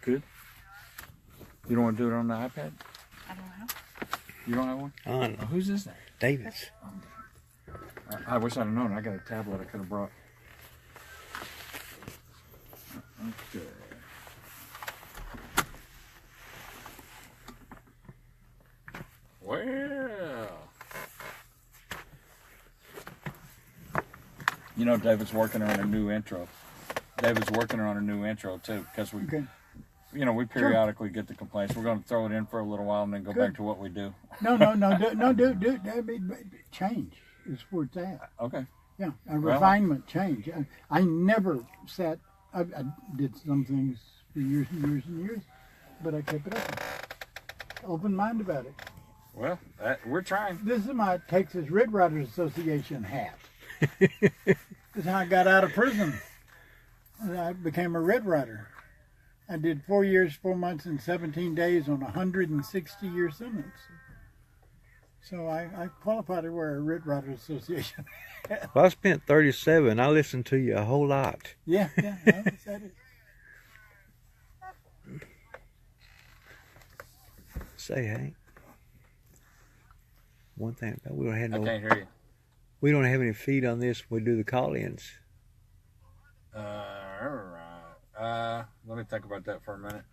could. You don't want to do it on the iPad? I don't know. You don't have one? Oh, whose is that? David's. I wish I'd have known. I got a tablet I could have brought. Okay. Well. You know, David's working on a new intro. David's working on a new intro too, because we, you know, we periodically get the complaints. We're going to throw it in for a little while and then go back to what we do. No, do change is where it's at. Okay. Yeah, a refinement, change. I never sat. I did some things for years and years and years, but I kept it open mind about it. Well, we're trying. This is my Texas Red Riders Association hat. This is how I got out of prison. I became a Red Rider. I did 4 years, 4 months, and 17 days on a 160-year sentence. So I qualified to wear a Red Riders Association hat. Well, I spent 37. I listened to you a whole lot. Yeah, I decided. Say, Hank. One thing we don't have I can't hear you. We don't have any feed on this. We do the call-ins. Let me think about that for a minute.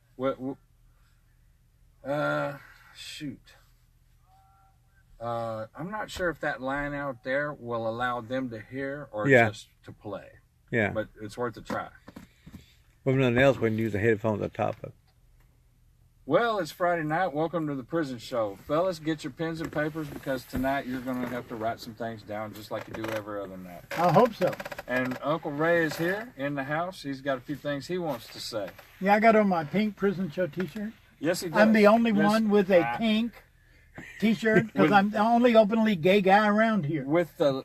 Shoot. I'm not sure if that line out there will allow them to hear or just to play. Yeah. But it's worth a try. Well, if nothing else, we can use the headphones on top of. Well, it's Friday night. Welcome to the prison show. Fellas, get your pens and papers because tonight you're going to have to write some things down just like you do every other night. I hope so. And Uncle Ray is here in the house. He's got a few things he wants to say. Yeah, I got on my pink prison show t-shirt. Yes, he does. I'm the only one with a pink t-shirt because I'm the only openly gay guy around here. With the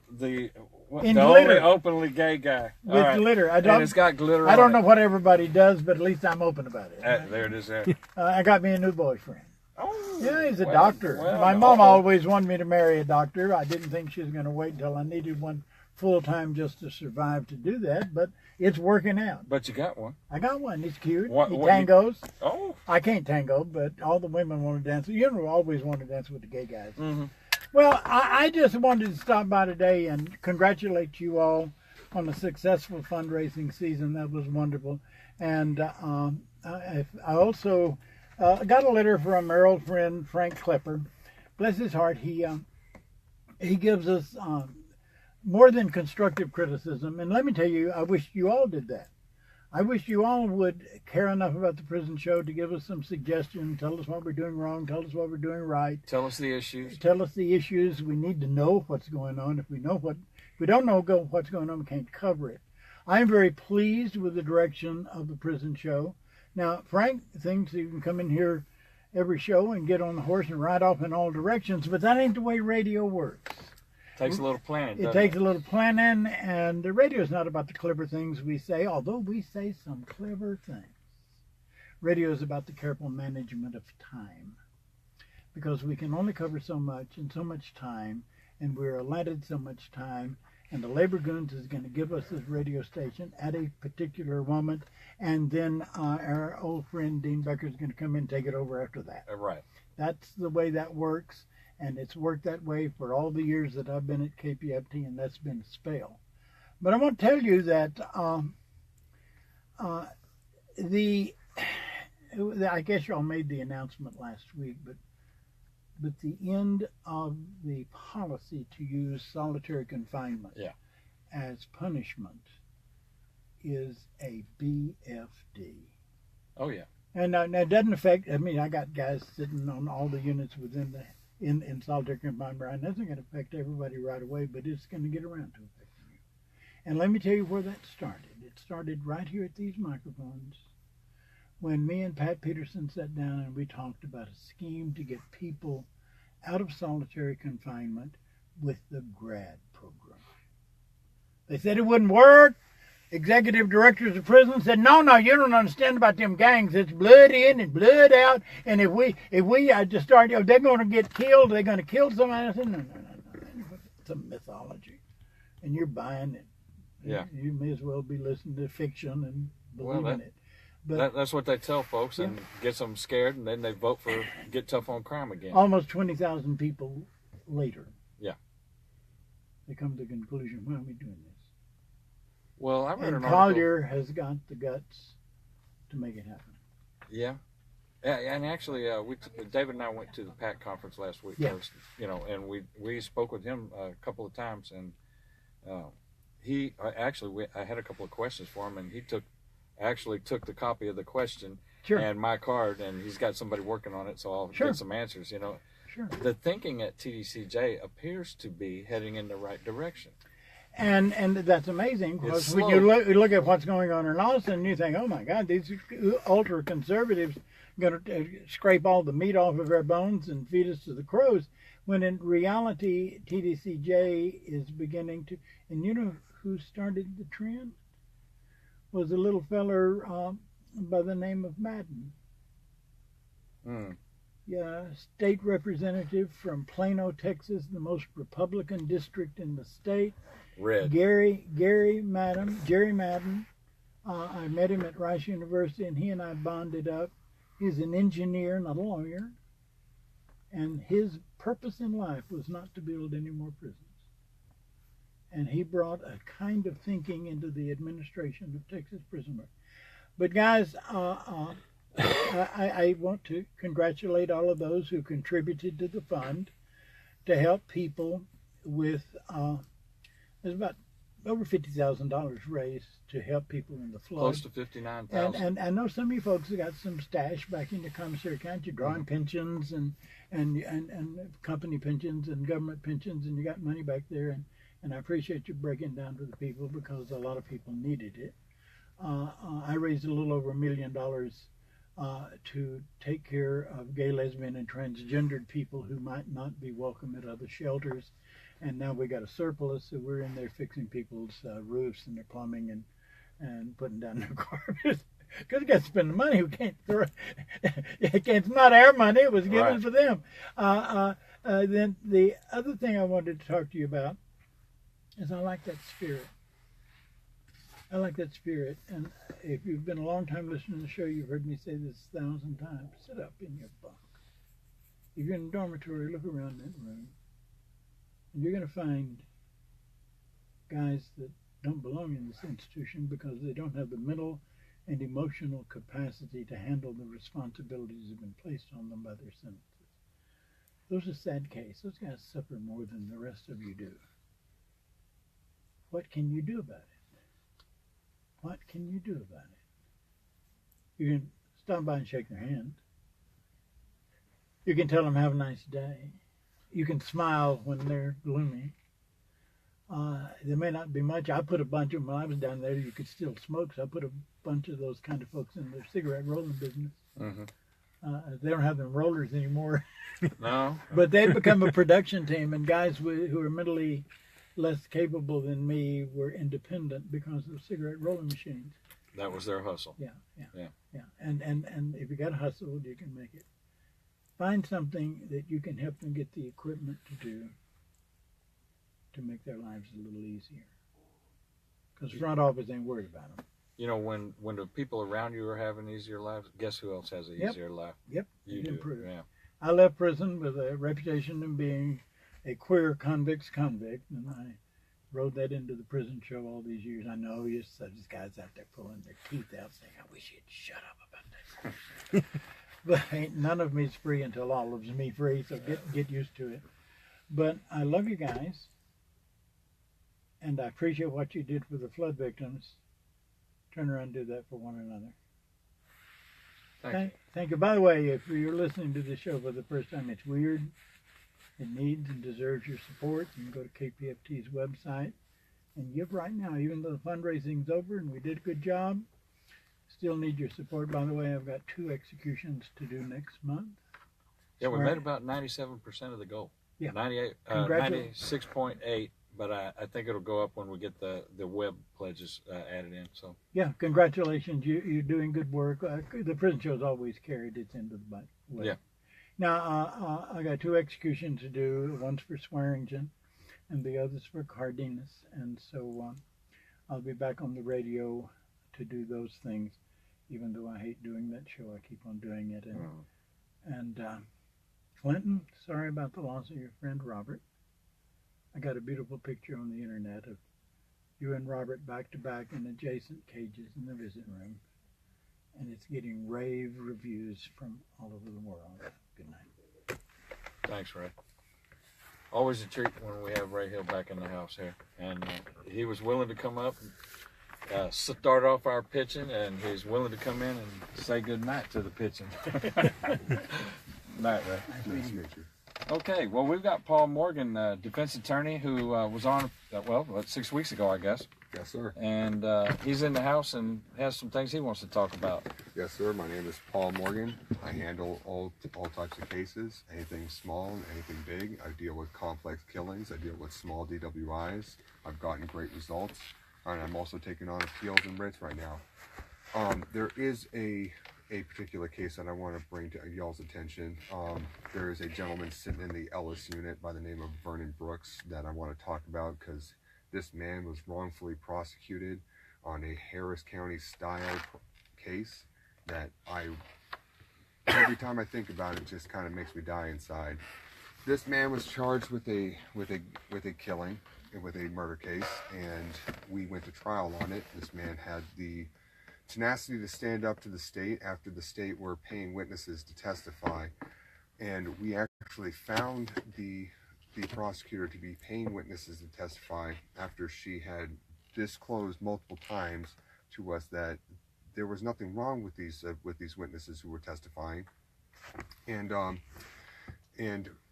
in the glitter. only openly gay guy. With glitter. And it's got glitter I don't on know what everybody does, but at least I'm open about it. There it is there. I got me a new boyfriend. Oh, Yeah, he's a doctor. well, My mom always wanted me to marry a doctor. I didn't think she was going to wait until I needed one full-time just to survive to do that, but it's working out. But you got one. I got one. He's cute. He What tangos. Oh. I can't tango, but all the women want to dance. You know, always want to dance with the gay guys. Mm-hmm. Well, I just wanted to stop by today and congratulate you all on a successful fundraising season. That was wonderful. And I also got a letter from our old friend Frank Klepper. Bless his heart, he gives us more than constructive criticism. And let me tell you, I wish you all did that. I wish you all would care enough about the prison show to give us some suggestions, tell us what we're doing wrong, tell us what we're doing right. Tell us the issues. Tell us the issues. We need to know what's going on. If we don't know what's going on, we can't cover it. I'm very pleased with the direction of the prison show. Now, Frank thinks you can come in here every show and get on the horse and ride off in all directions, but that ain't the way radio works. Takes a little planning. It takes a little planning, and the radio is not about the clever things we say, although we say some clever things. Radio is about the careful management of time, because we can only cover so much in so much time, and we're allotted so much time, and the labor goons is going to give us this radio station at a particular moment, and then our old friend Dean Becker is going to come in and take it over after that. Right. That's the way that works. And it's worked that way for all the years that I've been at KPFT, and that's been a spell. But I want to tell you that I guess y'all made the announcement last week, but the end of the policy to use solitary confinement as punishment is a BFD. Oh, yeah. And it doesn't affect, I mean, I got guys sitting on all the units within the in solitary confinement, Brian. That's not going to affect everybody right away, but it's going to get around to affecting you. And let me tell you where that started. It started right here at these microphones when me and Pat Peterson sat down and we talked about a scheme to get people out of solitary confinement with the grad program. They said it wouldn't work. Executive directors of prison said, no, you don't understand about them gangs. It's blood in and blood out. And if we just start, they're going to get killed. They're going to kill somebody. I said, no. It's a mythology. And you're buying it. Yeah. You may as well be listening to fiction and believing it. But That's what they tell folks, and gets them scared, and then they vote for get tough on crime again. almost 20,000 people later, Yeah. they come to the conclusion, why are we doing this? Well, I read And an article. Collier has got the guts to make it happen. Yeah. Yeah, and actually, David and I went to the PAC conference last week. Yeah. And we spoke with him a couple of times, and I had a couple of questions for him, and he took the copy of the question Sure. and my card, and he's got somebody working on it, so I'll Sure. get some answers. Sure. The thinking at TDCJ appears to be heading in the right direction. And that's amazing, because It's when slow. you look at what's going on in Austin, you think, oh my God, these ultra conservatives going to scrape all the meat off of our bones and feed us to the crows. When in reality, TDCJ is beginning to, and you know who started the trend? Was a little feller by the name of Madden. Mm. Yeah, state representative from Plano, Texas, the most Republican district in the state. Red. Jerry Madden. I met him at Rice University, and he and I bonded up. He's an engineer, not a lawyer, and his purpose in life was not to build any more prisons. And he brought a kind of thinking into the administration of Texas prison work. But guys, I want to congratulate all of those who contributed to the fund to help people with. There's about over $50,000 raised to help people in the flood. Close to 59,000. And I know some of you folks have got some stash back in the commissary account. You're drawing pensions and company pensions and government pensions, and you got money back there. And I appreciate you breaking down to the people, because a lot of people needed it. I raised a little over $1 million to take care of gay, lesbian, and transgendered people who might not be welcome at other shelters. And now we got a surplus, so we're in there fixing people's roofs and their plumbing and putting down their garbage. Because we got to spend the money. We can't throw it's not our money. It was given Right. for them. Then the other thing I wanted to talk to you about is I like that spirit. I like that spirit. And if you've been a long time listening to the show, you've heard me say this 1,000 times. Sit up in your bunk. If you're in a dormitory, look around that room. And you're going to find guys that don't belong in this institution because they don't have the mental and emotional capacity to handle the responsibilities that have been placed on them by their sentences. Those are sad cases. Those guys suffer more than the rest of you do. What can you do about it? What can you do about it? You can stop by and shake their hand. You can tell them have a nice day. You can smile when they're gloomy. There may not be much. I put a bunch of them when I was down there. You could still smoke, so I put a bunch of those kind of folks in the cigarette rolling business. Mm-hmm. They don't have them rollers anymore. No. But they've become a production team, and guys who are mentally less capable than me were independent because of cigarette rolling machines. That was their hustle. Yeah. And if you got to hustle, you can make it. Find something that you can help them get the equipment to do to make their lives a little easier. Because front office ain't worried about them. You know, when the people around you are having easier lives, guess who else has an easier life? Yep. You do. Improve. Yeah. I left prison with a reputation of being a queer convict, and I rode that into the prison show all these years. I know you said these guys out there pulling their teeth out saying, I wish you'd shut up about that. But none of me's free until all of me free, so get used to it. But I love you guys, and I appreciate what you did for the flood victims. Turn around and do that for one another. Thank you. By the way, if you're listening to this show for the first time, it's weird. It needs and deserves your support. You can go to KPFT's website and give right now, even though the fundraising's over and we did a good job. Still need your support. By the way, I've got 2 executions to do next month. Yeah, we made about 97% of the goal. Yeah. 96.8, but I think it'll go up when we get the web pledges added in. So yeah, congratulations. You're doing good work. The prison show's always carried its end of the web. Yeah. Now, I got 2 executions to do. One's for Swearingen and the other's for Cardenas. And so I'll be back on the radio to do those things. even though I hate doing that show, I keep on doing it. And Clinton, sorry about the loss of your friend Robert. I got a beautiful picture on the internet of you and Robert back to back in adjacent cages in the visit room. And it's getting rave reviews from all over the world. Good night. Thanks, Ray. Always a treat when we have Ray Hill back in the house here. And he was willing to come up and start off our pitching, and he's willing to come in and say good night to the pitching. Night, Ray. Nice to meet you. Okay, well, we've got Paul Morgan, defense attorney, who was on, 6 weeks ago, I guess. Yes, sir. And he's in the house and has some things he wants to talk about. Yes, sir. My name is Paul Morgan. I handle all types of cases, anything small, anything big. I deal with complex killings. I deal with small DWIs. I've gotten great results, and I'm also taking on appeals and writs right now. There is a particular case that I want to bring to y'all's attention. There is a gentleman sitting in the Ellis unit by the name of Vernon Brooks that I want to talk about, because this man was wrongfully prosecuted on a Harris County style case that every time I think about it, just kind of makes me die inside. This man was charged with a killing, with a murder case, and we went to trial on it. This man had the tenacity to stand up to the state after the state were paying witnesses to testify, and we actually found the prosecutor to be paying witnesses to testify after she had disclosed multiple times to us that there was nothing wrong with these witnesses who were testifying, and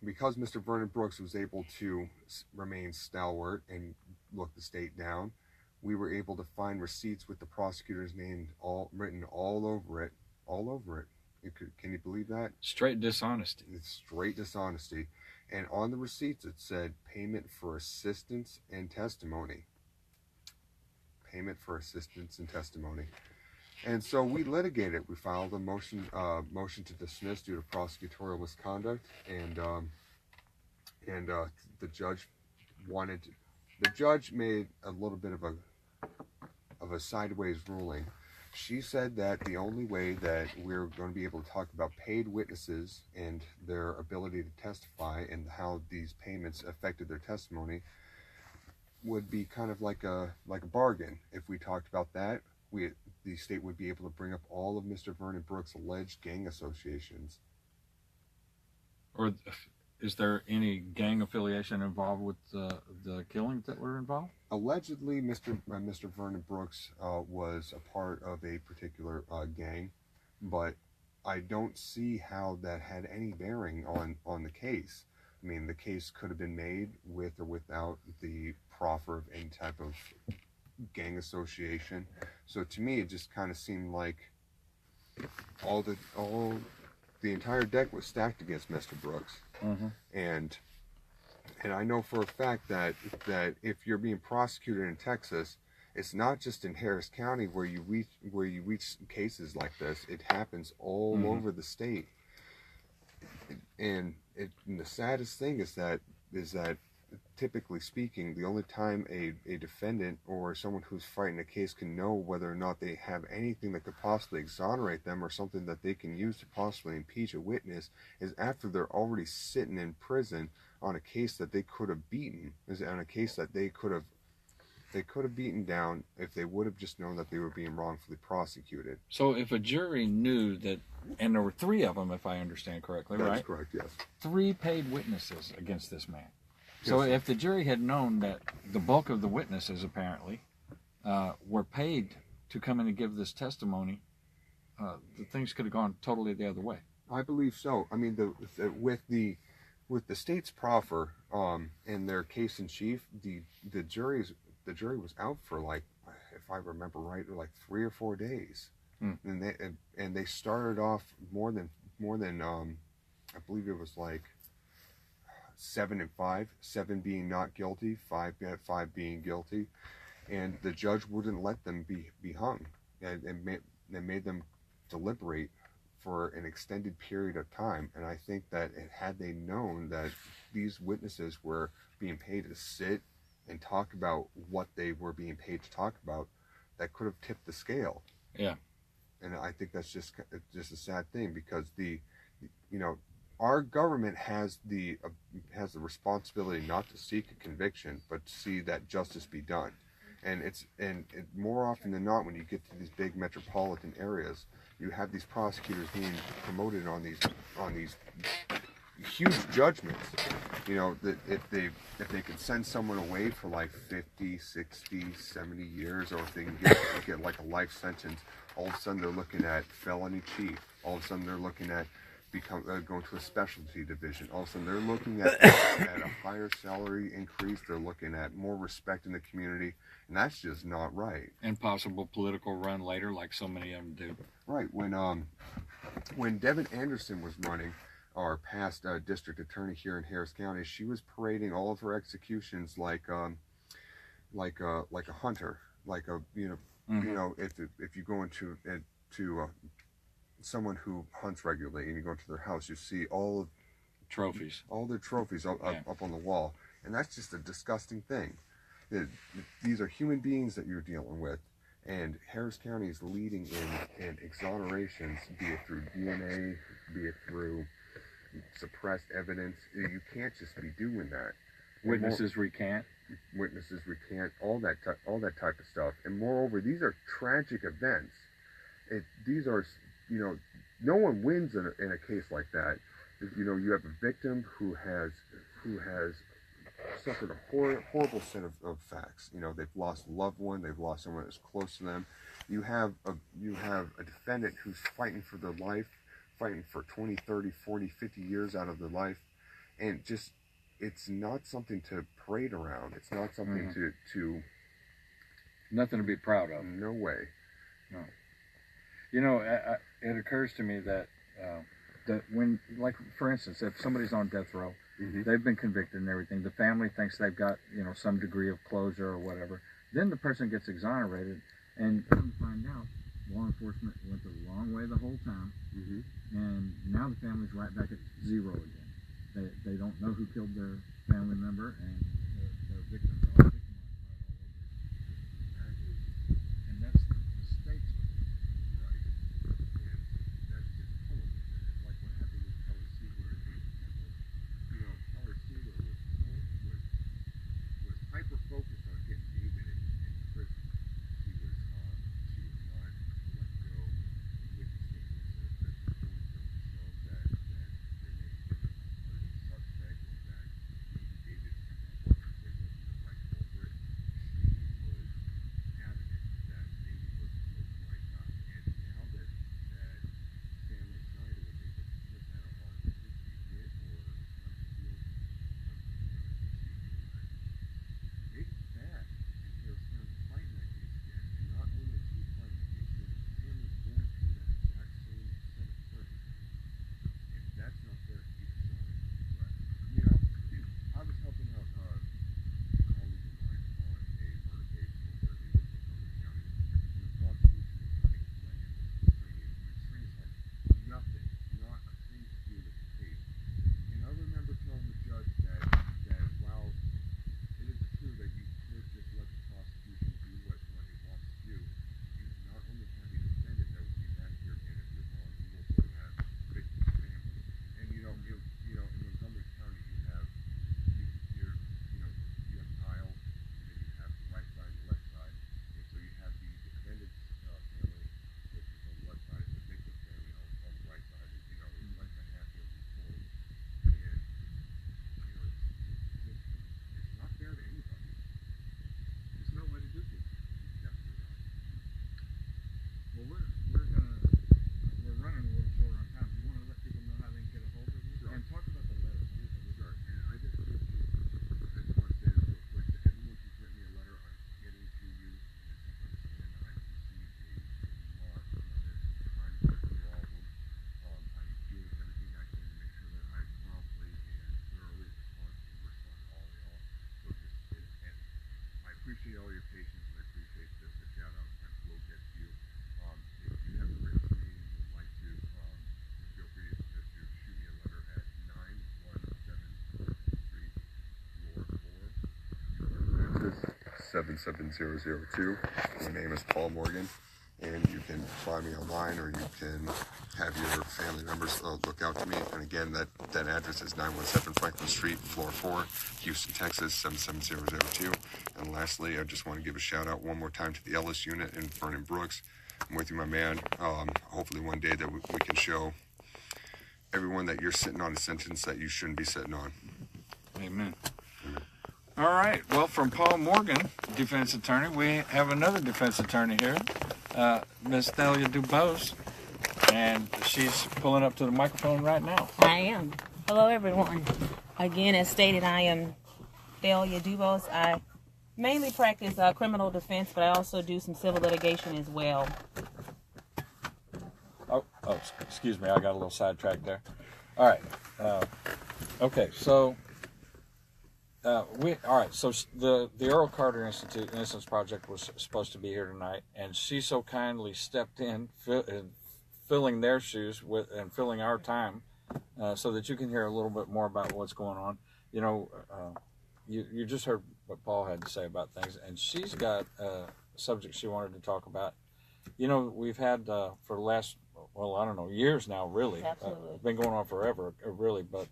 because Mr. Vernon Brooks was able to remain stalwart and look the state down, we were able to find receipts with the prosecutor's name written all over it. Can you believe that? Straight dishonesty. It's straight dishonesty. And on the receipts it said payment for assistance and testimony. Payment for assistance and testimony. And so we litigated. We filed a motion to dismiss due to prosecutorial misconduct, and the judge made a little bit of a sideways ruling. She said that the only way that we're going to be able to talk about paid witnesses and their ability to testify and how these payments affected their testimony would be kind of like a bargain. If we talked about that, the state would be able to bring up all of Mr. Vernon Brooks' alleged gang associations. Or is there any gang affiliation involved with the killings that were involved? Allegedly, Mr. Vernon Brooks was a part of a particular gang, but I don't see how that had any bearing on the case. I mean, the case could have been made with or without the proffer of any type of gang association. So to me, it just kind of seemed like the entire deck was stacked against Mr. Brooks. Mm-hmm. And I know for a fact that if you're being prosecuted in Texas, it's not just in Harris County where you reach cases like this. It happens all over the state. And the saddest thing is that typically speaking, the only time a defendant or someone who's fighting a case can know whether or not they have anything that could possibly exonerate them or something that they can use to possibly impeach a witness is after they're already sitting in prison on a case that they could have beaten, on a case that they could have beaten down if they would have just known that they were being wrongfully prosecuted. So if a jury knew that, and there were 3 of them, if I understand correctly, right? That's correct, yes. 3 paid witnesses against this man. So if the jury had known that the bulk of the witnesses apparently were paid to come in and give this testimony, the things could have gone totally the other way. I believe so. I mean, with the state's proffer and their case in chief, the jury was out for, like, if I remember right, like 3 or 4 days, and they started off more than I believe it was like 7 and 5, 7 being not guilty, 5 being guilty, and the judge wouldn't let them be hung, and made them deliberate for an extended period of time. And I think that had they known that these witnesses were being paid to sit and talk about what they were being paid to talk about, that could have tipped the scale. Yeah. and I think that's just a sad thing, because our government has the responsibility not to seek a conviction, but to see that justice be done. And more often than not, when you get to these big metropolitan areas, you have these prosecutors being promoted on these huge judgments. That if they can send someone away for like 50, 60, 70 years, or if they can get like a life sentence, all of a sudden they're looking at felony chief. All of a sudden they're looking at going to a specialty division. All of a sudden they're looking at a higher salary increase. They're looking at more respect in the community, and that's just not right. And possible political run later, like so many of them do. Right. When Devin Anderson was running, our past district attorney here in Harris County, she was parading all of her executions like a hunter, if you go into someone who hunts regularly and you go into their house, you see all their trophies up on the wall, and that's just a disgusting thing. These are human beings that you're dealing with, and Harris County is leading in exonerations, be it through DNA, be it through suppressed evidence. You can't just be doing that. Witnesses recant, all that type of stuff. And moreover, these are tragic events. These are, no one wins in a case like that. You have a victim who has suffered a horrible set of facts. They've lost a loved one, they've lost someone that's close to them. You have a defendant who's fighting for their life, fighting for 20, 30, 40, 50 years out of their life, and just, it's not something to parade around. It's not something to nothing to be proud of. No way. No. It occurs to me that when, like, for instance, if somebody's on death row, they've been convicted and everything, the family thinks they've got, some degree of closure or whatever. Then the person gets exonerated, and come to find out, law enforcement went the wrong way the whole time, and now the family's right back at zero again. They don't know who killed their family member, and the victims are all victimized all over. And that's the stakes. Right. And that's just horrible. It's like what happened with Kelly Sealer and David Kemper. Kelly Sealer was hyper-focused on getting David in prison. She was not let go with the statements that were going to show that there may have been a suspect, or that maybe David Kemper wasn't the right culprit. She was adamant that David was the right guy. And now that Stanley Snyder was able to put that on his admit or not to feel it's bad. And Harris County fighting that case again. And not only is he fighting the case again, his family's going through that exact same set of things. And that's not fair to either side. But, I was helping out a colleague of mine on a murder case over in Montgomery County. And the prosecution was trying to let him Mediterranean. Mediterranean's had nothing, not a thing to do with the case. And I remember telling the judge that while it is true that you could just let the prosecution do what it wants to do, you not only have a defendant that would be back here again if you're wrong, you also have victims' families. And in Montgomery County you have aisle, and then you have the right side and the left side. And so you have the defendant's family, which is on the left side, and the victim's family on the right side. It's like a half-empty story. And it's not fair to anybody. There's no way to do this. Definitely not. Well, we're running a little short on time. Do you want to let people know how they can get a hold of you? Sure. And talk about the letter too. Sure. And I just want to say this real quick to everyone who's written me a letter. I'm getting to you, and as you understand, I've received a lot of letters. I'm trying to get through all of them. I'm doing everything I can to make sure that I promptly and thoroughly respond to all of y'all. So and I appreciate all your patience, and I appreciate the shout outs. I will get to you. If you haven't written to me and would like to, feel free to shoot me a letter at 917 Street, Floor 4, 77002. My name is Paul Morgan, and you can find me online, or you can have your family members look out to me. And again, that address is 917 Franklin Street, floor 4, Houston, Texas 77002. And lastly, I just want to give a shout out one more time to the Ellis unit in Vernon Brooks. I'm with you, my man. Hopefully one day that we can show everyone that you're sitting on a sentence that you shouldn't be sitting on. Amen. All right. Well, from Paul Morgan, defense attorney, we have another defense attorney here, Miss Thalia Dubose, and she's pulling up to the microphone right now. I am. Hello, everyone. Again, as stated, I am Thalia Dubose. I mainly practice criminal defense, but I also do some civil litigation as well. Oh, excuse me. I got a little sidetracked there. All right. Okay. So, So the Earl Carter Institute Innocence Project was supposed to be here tonight, and she so kindly stepped in, filling their shoes and filling our time, so that you can hear a little bit more about what's going on. You know, you just heard what Paul had to say about things, and she's got a subject she wanted to talk about. You know, we've had for the last, well, I don't know, years now, really. Absolutely. It's been going on forever, really, but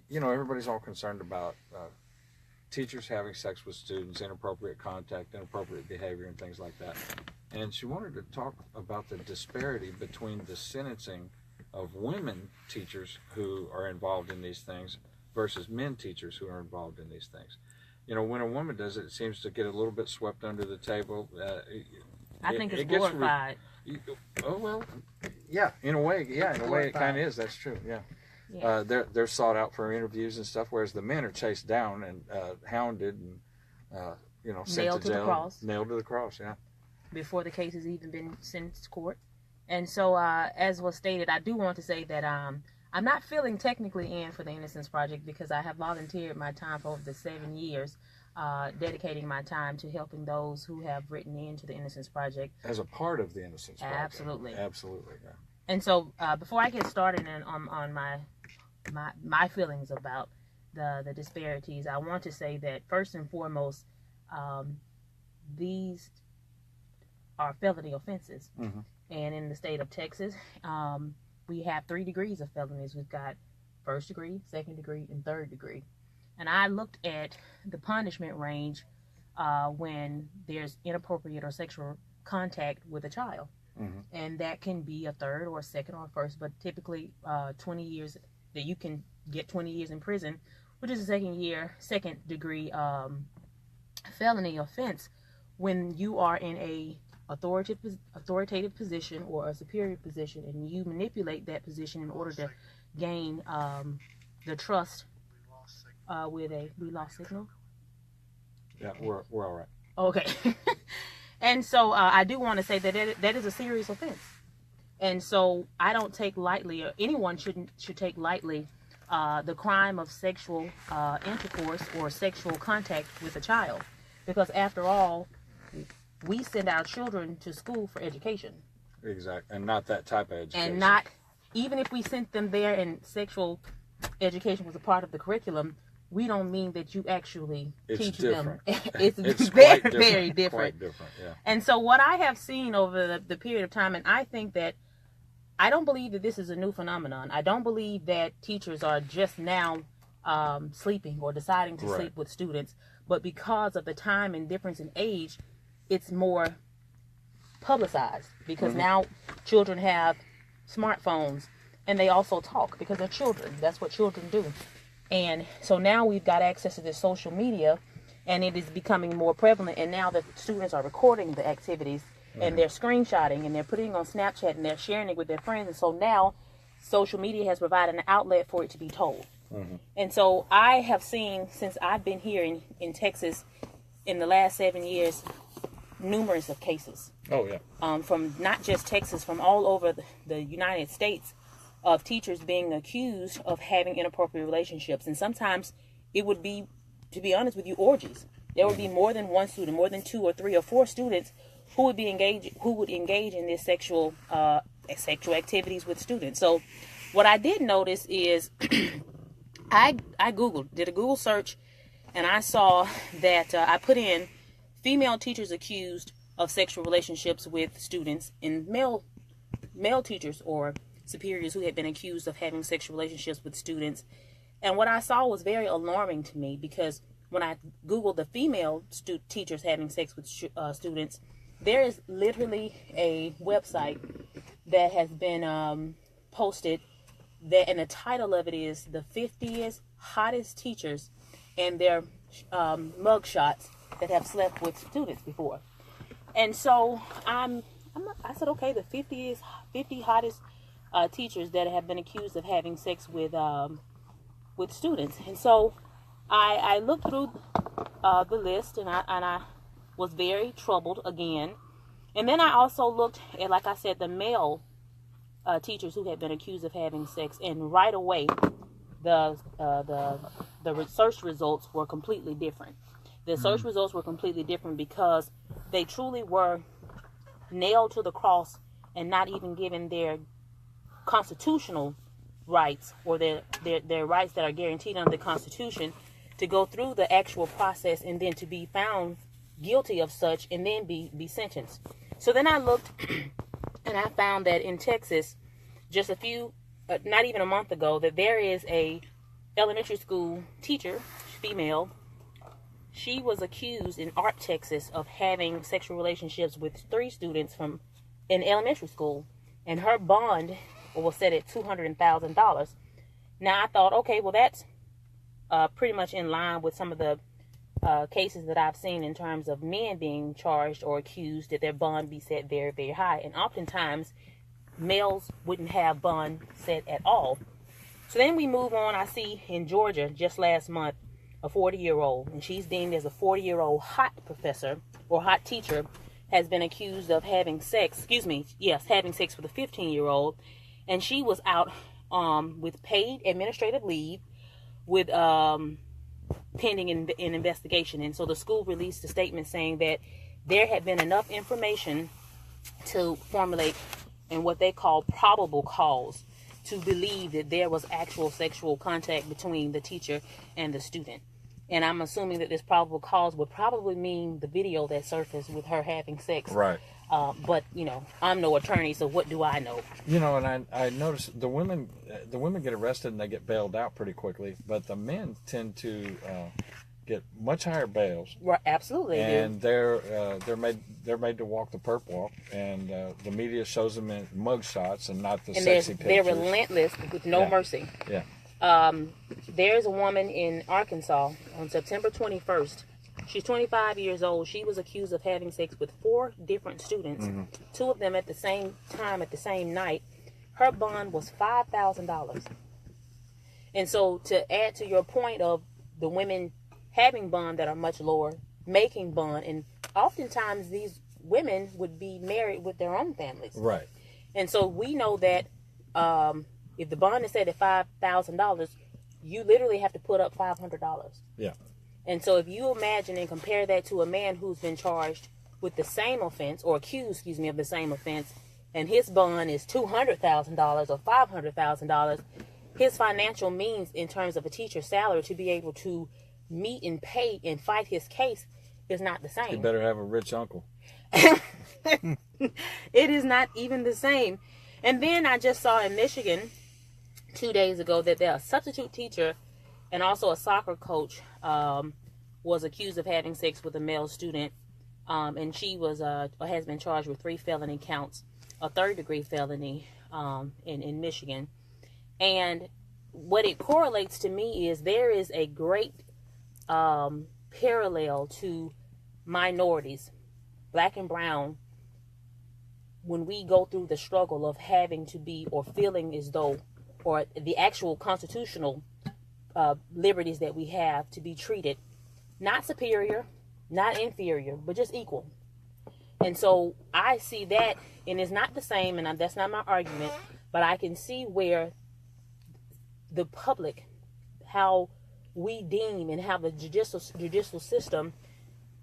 you know, everybody's all concerned about teachers having sex with students, inappropriate contact, inappropriate behavior, and things like that. And she wanted to talk about the disparity between the sentencing of women teachers who are involved in these things versus men teachers who are involved in these things. You know, when a woman does it, it seems to get a little bit swept under the table. I think it's glorified. Oh, well, yeah, in a way, it kind of is. That's true, yeah. Yeah. They're sought out for interviews and stuff, whereas the men are chased down and hounded and sent Nailed to to the jail, cross. nailed to the cross. Yeah. Before the case has even been sent to court. And so, as was stated, I do want to say that I'm not feeling technically in for the Innocence Project because I have volunteered my time for over the 7 years, dedicating my time to helping those who have written into the Innocence Project. As a part of the Innocence Project. Absolutely. Absolutely. Yeah. And so, before I get started on my feelings about the disparities, I want to say that first and foremost, these are felony offenses. Mm-hmm. And in the state of Texas, we have 3 degrees of felonies. We've got 1st degree, 2nd degree, and 3rd degree. And I looked at the punishment range when there's inappropriate or sexual contact with a child. Mm-hmm. And that can be a 3rd or a 2nd or a 1st, but typically 20 years, that you can get 20 years in prison, which is a 2nd degree felony offense when you are in a authoritative position or a superior position, and you manipulate that position in order to gain the trust with a... We lost signal? Yeah, we're all right. Okay. And so I do want to say that that is a serious offense. And so I don't take lightly, or anyone should take lightly, the crime of sexual intercourse or sexual contact with a child. Because after all, we send our children to school for education. Exactly. And not that type of education. And not, even if we sent them there and sexual education was a part of the curriculum, we don't mean that you actually teach different. them. It's very, very different. Quite different, yeah. And so what I have seen over the period of time, and I think that I don't believe that this is a new phenomenon. I don't believe that teachers are just now sleeping or deciding to sleep with students, but because of the time and difference in age, it's more publicized because now children have smartphones and they also talk because they're children. That's what children do. And so now we've got access to this social media, and it is becoming more prevalent. And now the students are recording the activities and they're screenshotting and they're putting it on Snapchat and they're sharing it with their friends. And so now social media has provided an outlet for it to be told. And so I have seen, since I've been here in Texas in the last 7 years, numerous of cases. Oh, yeah. From not just Texas, from all over the United States, of teachers being accused of having inappropriate relationships. And sometimes it would be, to be honest with you, orgies. There would be more than one student, more than 2 or 3 or 4 students who would engage in this sexual activities with students. So what I did notice is I did a Google search, and I saw that I put in female teachers accused of sexual relationships with students and male teachers or superiors who had been accused of having sexual relationships with students. And what I saw was very alarming to me, because when I Googled the female teachers having sex with students, there is literally a website that has been posted, and the title of it is the 50th hottest teachers and their mugshots that have slept with students before. And so I said, okay, the 50 hottest teachers that have been accused of having sex with students. And so I looked through the list, and I was very troubled again. And then I also looked at, like I said, the male teachers who had been accused of having sex, and right away the research results were completely different. The search results were completely different because they truly were nailed to the cross and not even given their constitutional rights, or their rights that are guaranteed under the Constitution, to go through the actual process and then to be found guilty of such and then be sentenced. So then I looked and I found that in Texas, just not even a month ago, that there is a elementary school teacher, female. She was accused in Art, Texas, of having sexual relationships with 3 students in elementary school, and her bond was set at $200,000. Now I thought, okay, well that's pretty much in line with some of the cases that I've seen in terms of men being charged or accused, that their bond be set very, very high, and oftentimes males wouldn't have bond set at all. So then we move on. I see in Georgia just last month a 40-year-old, and she's deemed as a 40-year-old hot professor or hot teacher, has been accused of having sex with a 15-year-old, and she was out with paid administrative leave with pending an investigation. And so the school released a statement saying that there had been enough information to formulate in what they call probable cause to believe that there was actual sexual contact between the teacher and the student. And I'm assuming that this probable cause would probably mean the video that surfaced with her having sex. Right. But, I'm no attorney, so what do I know? And I noticed the women get arrested and they get bailed out pretty quickly, but the men tend to get much higher bails. Right, absolutely. And they're made to walk the perp walk, and the media shows them in mug shots and not the sexy pictures. They're relentless with no mercy. Yeah. There's a woman in Arkansas on September 21st. She's 25 years old. She was accused of having sex with 4 different students, 2 of them at the same time, at the same night. Her bond was $5,000. And so to add to your point of the women having bond that are much lower, making bond, and oftentimes these women would be married with their own families. Right. And so we know that if the bond is set at $5,000, you literally have to put up $500. Yeah. And so if you imagine and compare that to a man who's been charged with the same offense, or accused, of the same offense, and his bond is $200,000 or $500,000, his financial means in terms of a teacher's salary to be able to meet and pay and fight his case is not the same. You better have a rich uncle. It is not even the same. And then I just saw in Michigan 2 days ago that a substitute teacher and also a soccer coach was accused of having sex with a male student, and she has been charged with 3 felony counts, a 3rd-degree felony in Michigan. And what it correlates to me is there is a great parallel to minorities, black and brown, when we go through the struggle of having to be, or feeling as though, or the actual constitutional liberties that we have to be treated not superior, not inferior, but just equal. And so I see that, and it's not the same, and that's not my argument, but I can see where the public, how we deem and how the judicial system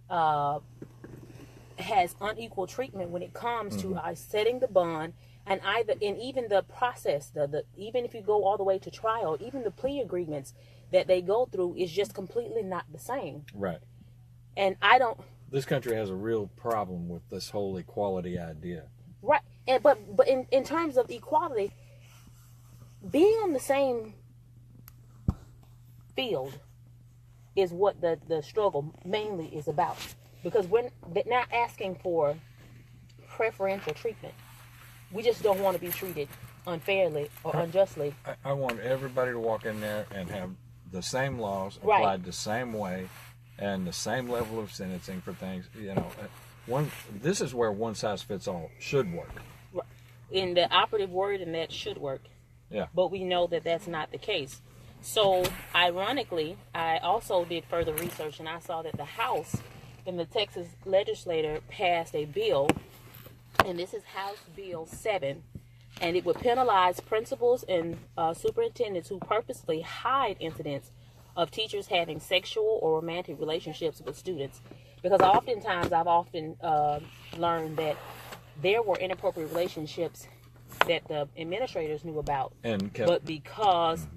has unequal treatment when it comes to setting the bond, and even the process, even if you go all the way to trial, even the plea agreements that they go through is just completely not the same. Right. And this country has a real problem with this whole equality idea. Right. And but in terms of equality, being on the same field is what the struggle mainly is about. Because we're not asking for preferential treatment. We just don't want to be treated unfairly or unjustly. I want everybody to walk in there and have the same laws applied the same way and the same level of sentencing for things. You know, this is where one size fits all should work. In the operative word, and that should work. Yeah. But we know that that's not the case. So, ironically, I also did further research, and I saw that the House in the Texas legislature passed a bill, and this is House Bill 7, and it would penalize principals and superintendents who purposely hide incidents of teachers having sexual or romantic relationships with students. Because oftentimes, I've often learned that there were inappropriate relationships that the administrators knew about, but because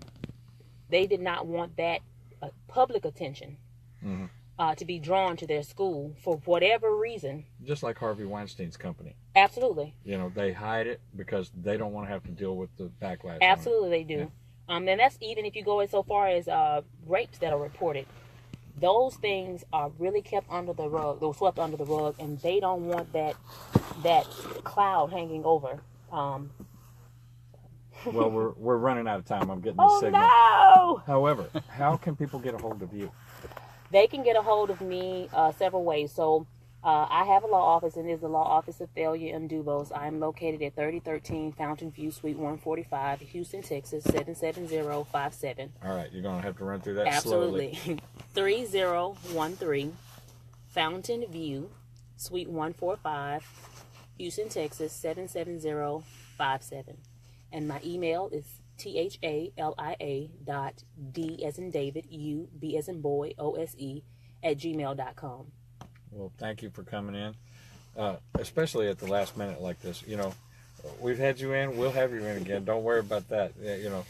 they did not want that public attention to be drawn to their school for whatever reason. Just like Harvey Weinstein's company. Absolutely. You know, they hide it because they don't want to have to deal with the backlash. Absolutely, they do. Yeah. And that's even if you go as so far as rapes that are reported. Those things are really kept under the rug, they're swept under the rug, and they don't want that cloud hanging over. Well, we're running out of time. I'm getting the signal. No! However, how can people get a hold of you? They can get a hold of me several ways. So I have a law office, and it is the law office of Thalia M. Dubose. I am located at 3013 Fountain View, Suite 145, Houston, Texas, 77057. All right, you're going to have to run through that Absolutely. slowly. 3013 Fountain View, Suite 145, Houston, Texas, 77057. And my email is THALIA.D as in David, U, B as in boy, OSE @gmail.com. Well, thank you for coming in, especially at the last minute like this. You know, we've had you in. We'll have you in again. Don't worry about that. You know,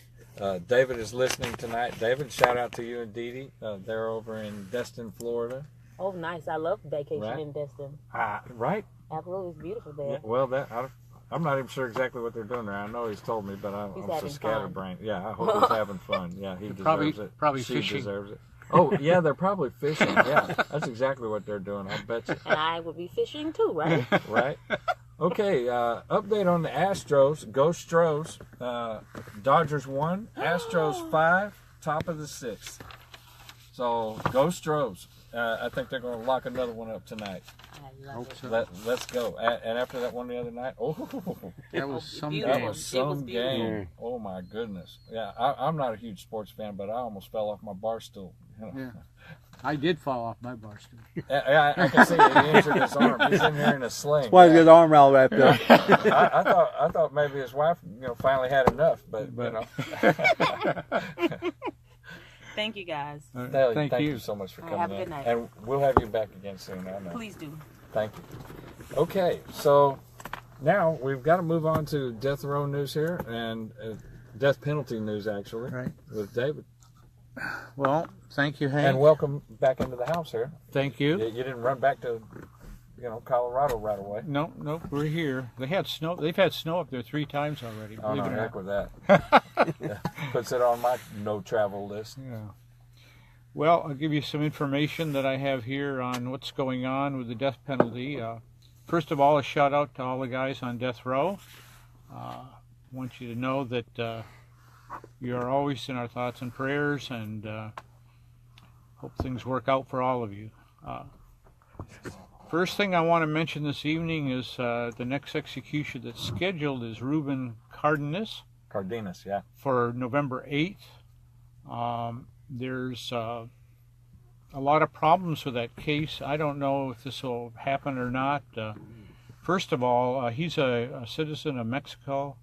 David is listening tonight. David, shout out to you and Dee Dee. They're over in Destin, Florida. Oh, nice. I love vacation in Destin. Right? Absolutely. It's beautiful there. Yeah, well, I'm not even sure exactly what they're doing there. I know he's told me, but I'm so scatterbrained. Yeah, I hope he's having fun. Yeah, he deserves it. Probably she fishing. Deserves it. Oh, yeah, they're probably fishing. Yeah, that's exactly what they're doing. I bet you. And I would be fishing too, right? Right. Okay, update on the Astros. Go Stros. Dodgers 1, Astros 5, top of the 6th. So, go Stros. I think they're going to lock another one up tonight. I love it. Let's go. And after that one the other night, That was some Beautiful. game. that was some beautiful. game. Oh my goodness. Yeah, I'm not a huge sports fan, but I almost fell off my bar stool. You know. Yeah. I did fall off my bar stool. I can see he injured his arm. He's in here in a sling. Why is his arm all wrapped up? I thought maybe his wife, finally had enough, but. Thank you, guys. Thank you so much for coming Have a in. good night. And we'll have you back again soon. I know. Please do. Thank you. Okay, so now we've got to move on to death row news here and death penalty news, actually, Right. with David. Well, thank you, Hank. And welcome back into the house here. Thank you. You didn't run back to, Colorado right away. Nope, we're here. They've had snow up there 3 times already. Oh, no, believe it or heck not. with that. Yeah, puts it on my no-travel list. Yeah. Well, I'll give you some information that I have here on what's going on with the death penalty. First of all, a shout out to all the guys on death row. I want you to know that you are always in our thoughts and prayers, and hope things work out for all of you. First thing I want to mention this evening is the next execution that's scheduled is Ruben Cardenas. Cardenas, yeah. For November 8th. There's a lot of problems with that case. I don't know if this will happen or not. First of all, he's a citizen of Mexico,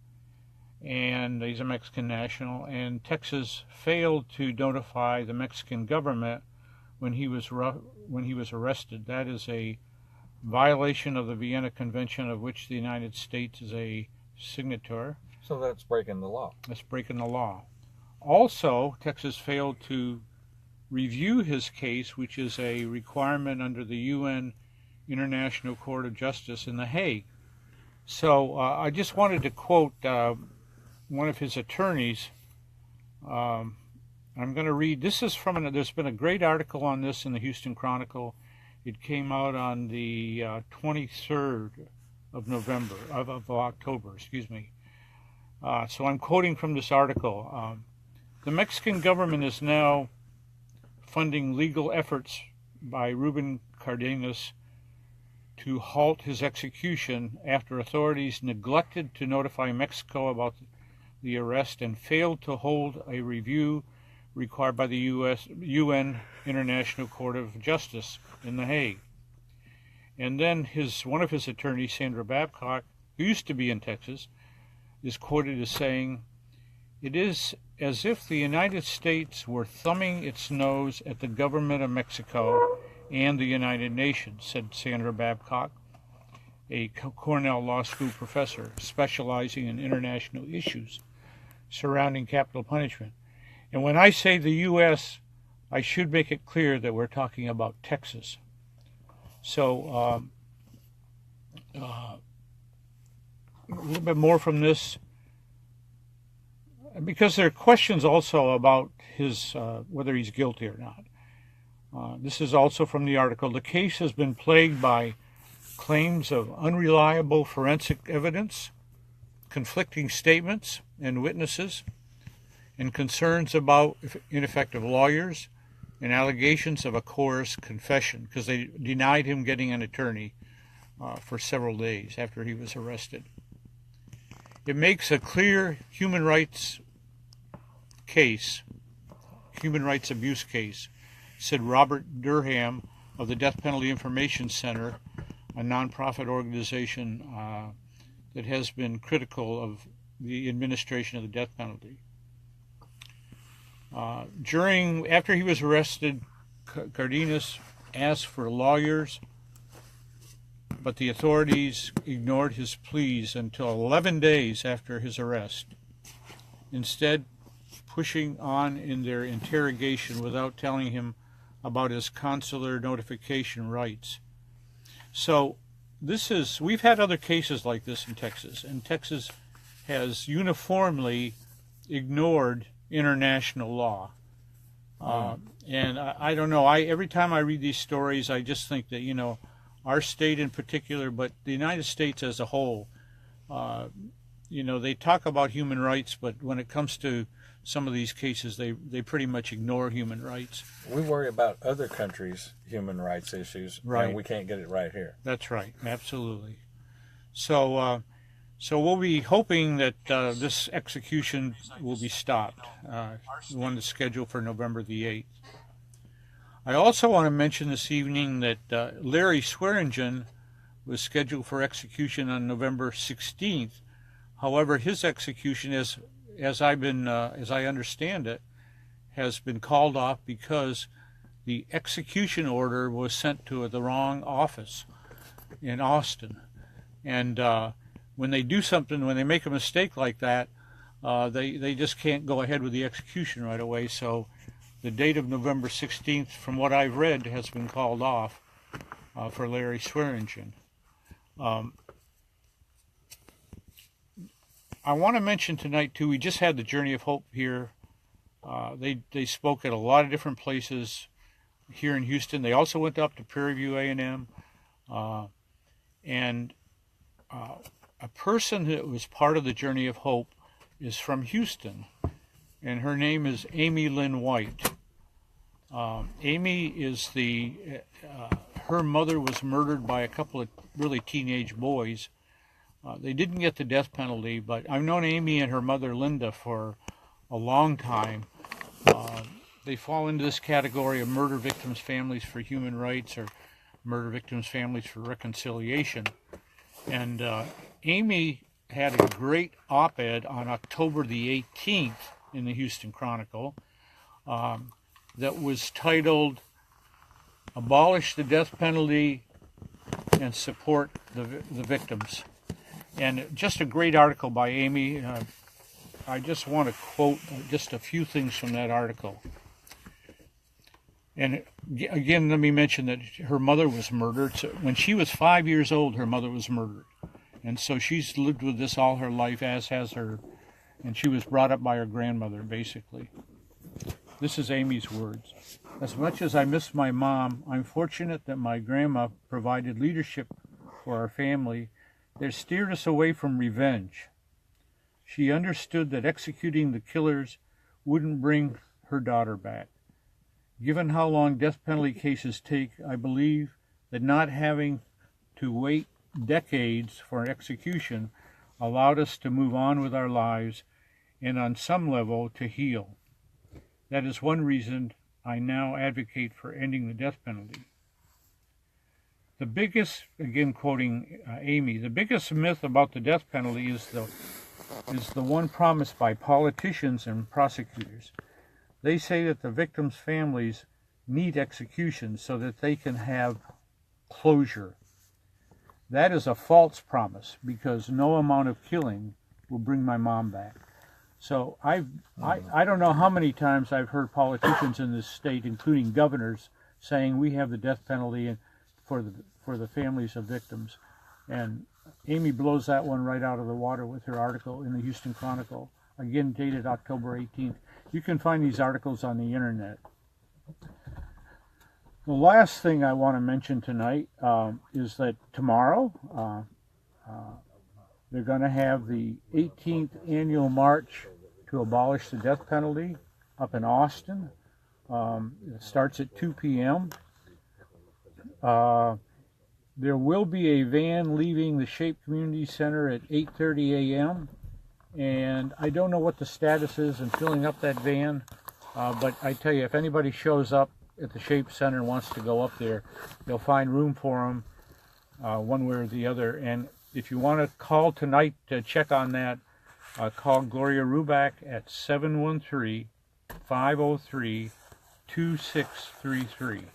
and he's a Mexican national, and Texas failed to notify the Mexican government when he was arrested. That is a violation of the Vienna Convention, of which the United States is a signatory. So that's breaking the law. That's breaking the law. Also, Texas failed to review his case, which is a requirement under the UN International Court of Justice in The Hague. So I just wanted to quote one of his attorneys. I'm going to read. This is from there's been a great article on this in the Houston Chronicle. It came out on the 23rd of November, of October, excuse me. So I'm quoting from this article. The Mexican government is now funding legal efforts by Ruben Cardenas to halt his execution after authorities neglected to notify Mexico about the arrest and failed to hold a review required by the UN International Court of Justice in The Hague. And then one of his attorneys, Sandra Babcock, who used to be in Texas, is quoted as saying, "It is as if the United States were thumbing its nose at the government of Mexico and the United Nations," said Sandra Babcock, a Cornell Law School professor specializing in international issues surrounding capital punishment. And when I say the U.S., I should make it clear that we're talking about Texas. So a little bit more from this, because there are questions also about his whether he's guilty or not. This is also from the article. The case has been plagued by claims of unreliable forensic evidence, conflicting statements and witnesses, and concerns about ineffective lawyers, and allegations of a coerced confession, because they denied him getting an attorney for several days after he was arrested. It makes a clear human rights abuse case, said Robert Durham of the Death Penalty Information Center, a nonprofit organization that has been critical of the administration of the death penalty. After he was arrested, Cardenas asked for lawyers, but the authorities ignored his pleas until 11 days after his arrest, instead pushing on in their interrogation without telling him about his consular notification rights. So we've had other cases like this in Texas, and Texas has uniformly ignored international law. And I don't know, every time I read these stories, I just think that, our state in particular, but the United States as a whole, they talk about human rights, but when it comes to some of these cases, they pretty much ignore human rights. We worry about other countries' human rights issues, right, and we can't get it right here. That's right, absolutely. So we'll be hoping that this execution will be stopped, the one that's scheduled for November the 8th. I also want to mention this evening that Larry Swearingen was scheduled for execution on November 16th. However, his execution, as I understand it, has been called off because the execution order was sent to the wrong office in Austin. And when they do something, when they make a mistake like that, they just can't go ahead with the execution right away. So the date of November 16th, from what I've read, has been called off for Larry Swearingen. I want to mention tonight, too, we just had the Journey of Hope here. They spoke at a lot of different places here in Houston. They also went up to Prairie View A&M. And a person that was part of the Journey of Hope is from Houston, and her name is Amy Lynn White. Amy is her mother was murdered by a couple of really teenage boys. They didn't get the death penalty, but I've known Amy and her mother Linda for a long time. They fall into this category of murder victims' families for human rights, or murder victims' families for reconciliation. And Amy had a great op-ed on October the 18th in the Houston Chronicle that was titled, "Abolish the Death Penalty and Support the Victims." And just a great article by Amy. I just want to quote just a few things from that article. And again, let me mention that her mother was murdered. So when she was 5 years old, her mother was murdered. And so she's lived with this all her life, as has her, and she was brought up by her grandmother, basically. This is Amy's words. As much as I miss my mom, I'm fortunate that my grandma provided leadership for our family that steered us away from revenge. She understood that executing the killers wouldn't bring her daughter back. Given how long death penalty cases take, I believe that not having to wait decades for an execution allowed us to move on with our lives and on some level to heal. That is one reason I now advocate for ending the death penalty. The biggest, again quoting Amy, the biggest myth about the death penalty is the one promised by politicians and prosecutors. They say that the victims' families need execution so that they can have closure. That is a false promise because no amount of killing will bring my mom back. So I don't know how many times I've heard politicians in this state, including governors, saying we have the death penalty for the families of victims. And Amy blows that one right out of the water with her article in the Houston Chronicle, again dated October 18th. You can find these articles on the internet. The last thing I want to mention tonight is that tomorrow they're going to have the 18th annual march to abolish the death penalty up in Austin. It starts at 2 p.m. There will be a van leaving the Shape Community Center at 8:30 a.m. And I don't know what the status is in filling up that van, but I tell you, if anybody shows up at the Shape Center and wants to go up there, they'll find room for them one way or the other. And if you want to call tonight to check on that, call Gloria Ruback at 713-503-2633.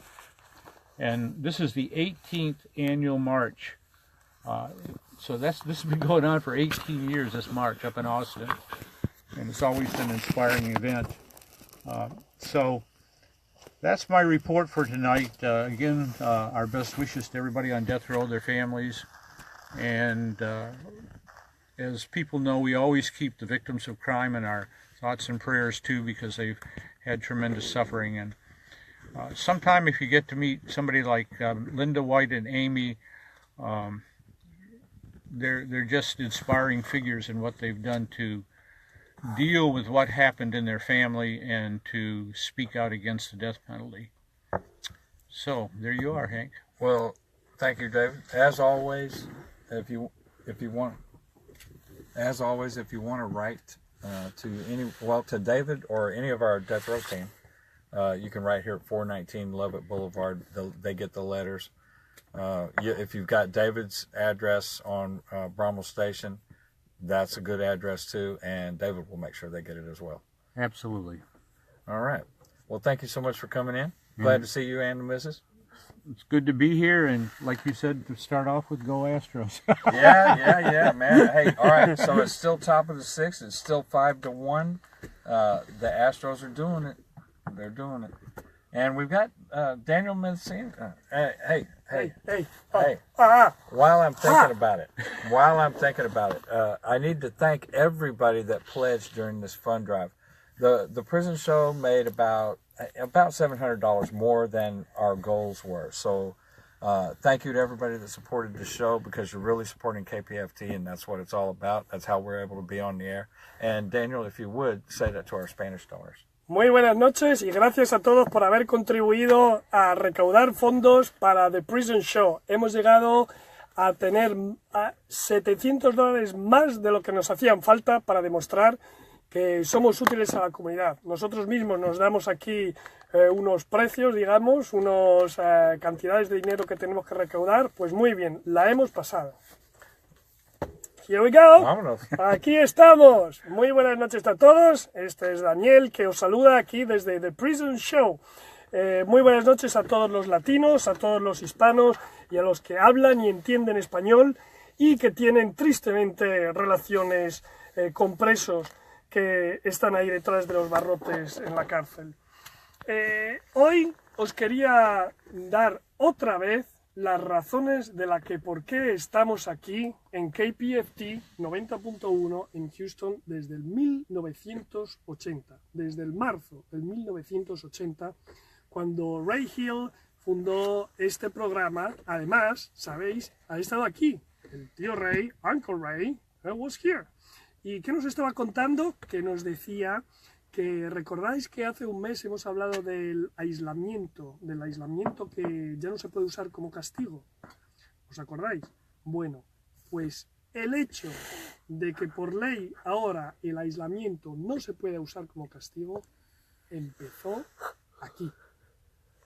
And this is the 18th annual march. So this has been going on for 18 years, this march up in Austin. And it's always been an inspiring event. So that's my report for tonight. Again, our best wishes to everybody on death row, their families. And as people know, we always keep the victims of crime in our thoughts and prayers too, because they've had tremendous suffering. And sometime if you get to meet somebody like Linda White and Amy, they're just inspiring figures in what they've done to deal with what happened in their family and to speak out against the death penalty. So there you are, Hank. Well, thank you, David. As always, if you want to write to David or any of our death row team, you can write here at 419 Lovett Boulevard. They get the letters. If you've got David's address on Bromwell Station, that's a good address too, and David will make sure they get it as well. Absolutely. All right. Well, thank you so much for coming in. Glad to see you and the missus. It's good to be here, and like you said, to start off with, go Astros. yeah, man. Hey, all right. So it's still top of the sixth. It's still 5-1. The Astros are doing it. They're doing it. And we've got Daniel Mencina. Hey. While I'm thinking about it, I need to thank everybody that pledged during this fund drive. The prison show made about $700 more than our goals were. So thank you to everybody that supported the show, because you're really supporting KPFT, and that's what it's all about. That's how we're able to be on the air. And Daniel, if you would, say that to our Spanish donors. Muy buenas noches y gracias a todos por haber contribuido a recaudar fondos para The Prison Show. Hemos llegado a tener $700 más de lo que nos hacían falta para demostrar que somos útiles a la comunidad. Nosotros mismos nos damos aquí unos precios, digamos, unas cantidades de dinero que tenemos que recaudar. Pues muy bien, la hemos pasado. Here we go. Vámonos. Aquí estamos. Muy buenas noches a todos. Este es Daniel, que os saluda aquí desde The Prison Show. Muy buenas noches a todos los latinos, a todos los hispanos y a los que hablan y entienden español y que tienen tristemente relaciones con presos que están ahí detrás de los barrotes en la cárcel. Hoy os quería dar otra vez las razones de por qué estamos aquí en KPFT 90.1 en Houston desde el 1980, desde el marzo del 1980, cuando Ray Hill fundó este programa. Además, sabéis, ha estado aquí, el tío Ray, Uncle Ray, was here. ¿Y qué nos estaba contando? Que nos decía que recordáis que hace un mes hemos hablado del aislamiento que ya no se puede usar como castigo. ¿Os acordáis? Bueno, pues el hecho de que por ley ahora el aislamiento no se puede usar como castigo empezó aquí,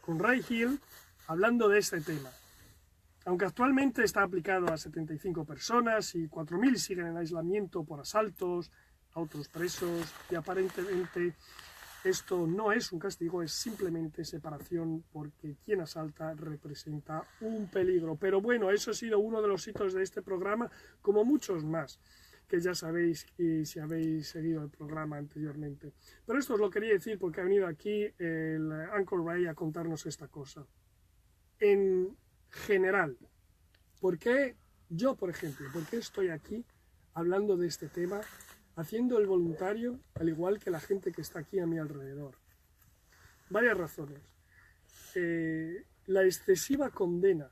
con Ray Hill hablando de este tema. Aunque actualmente está aplicado a 75 personas y 4.000 siguen en aislamiento por asaltos a otros presos, y aparentemente esto no es un castigo, es simplemente separación, porque quien asalta representa un peligro. Pero bueno, eso ha sido uno de los hitos de este programa, como muchos más que ya sabéis y si habéis seguido el programa anteriormente. Pero esto os lo quería decir porque ha venido aquí el Uncle Ray a contarnos esta cosa. En general, ¿por qué yo, por ejemplo, por qué estoy aquí hablando de este tema, haciendo el voluntario, al igual que la gente que está aquí a mi alrededor? Varias razones. La excesiva condena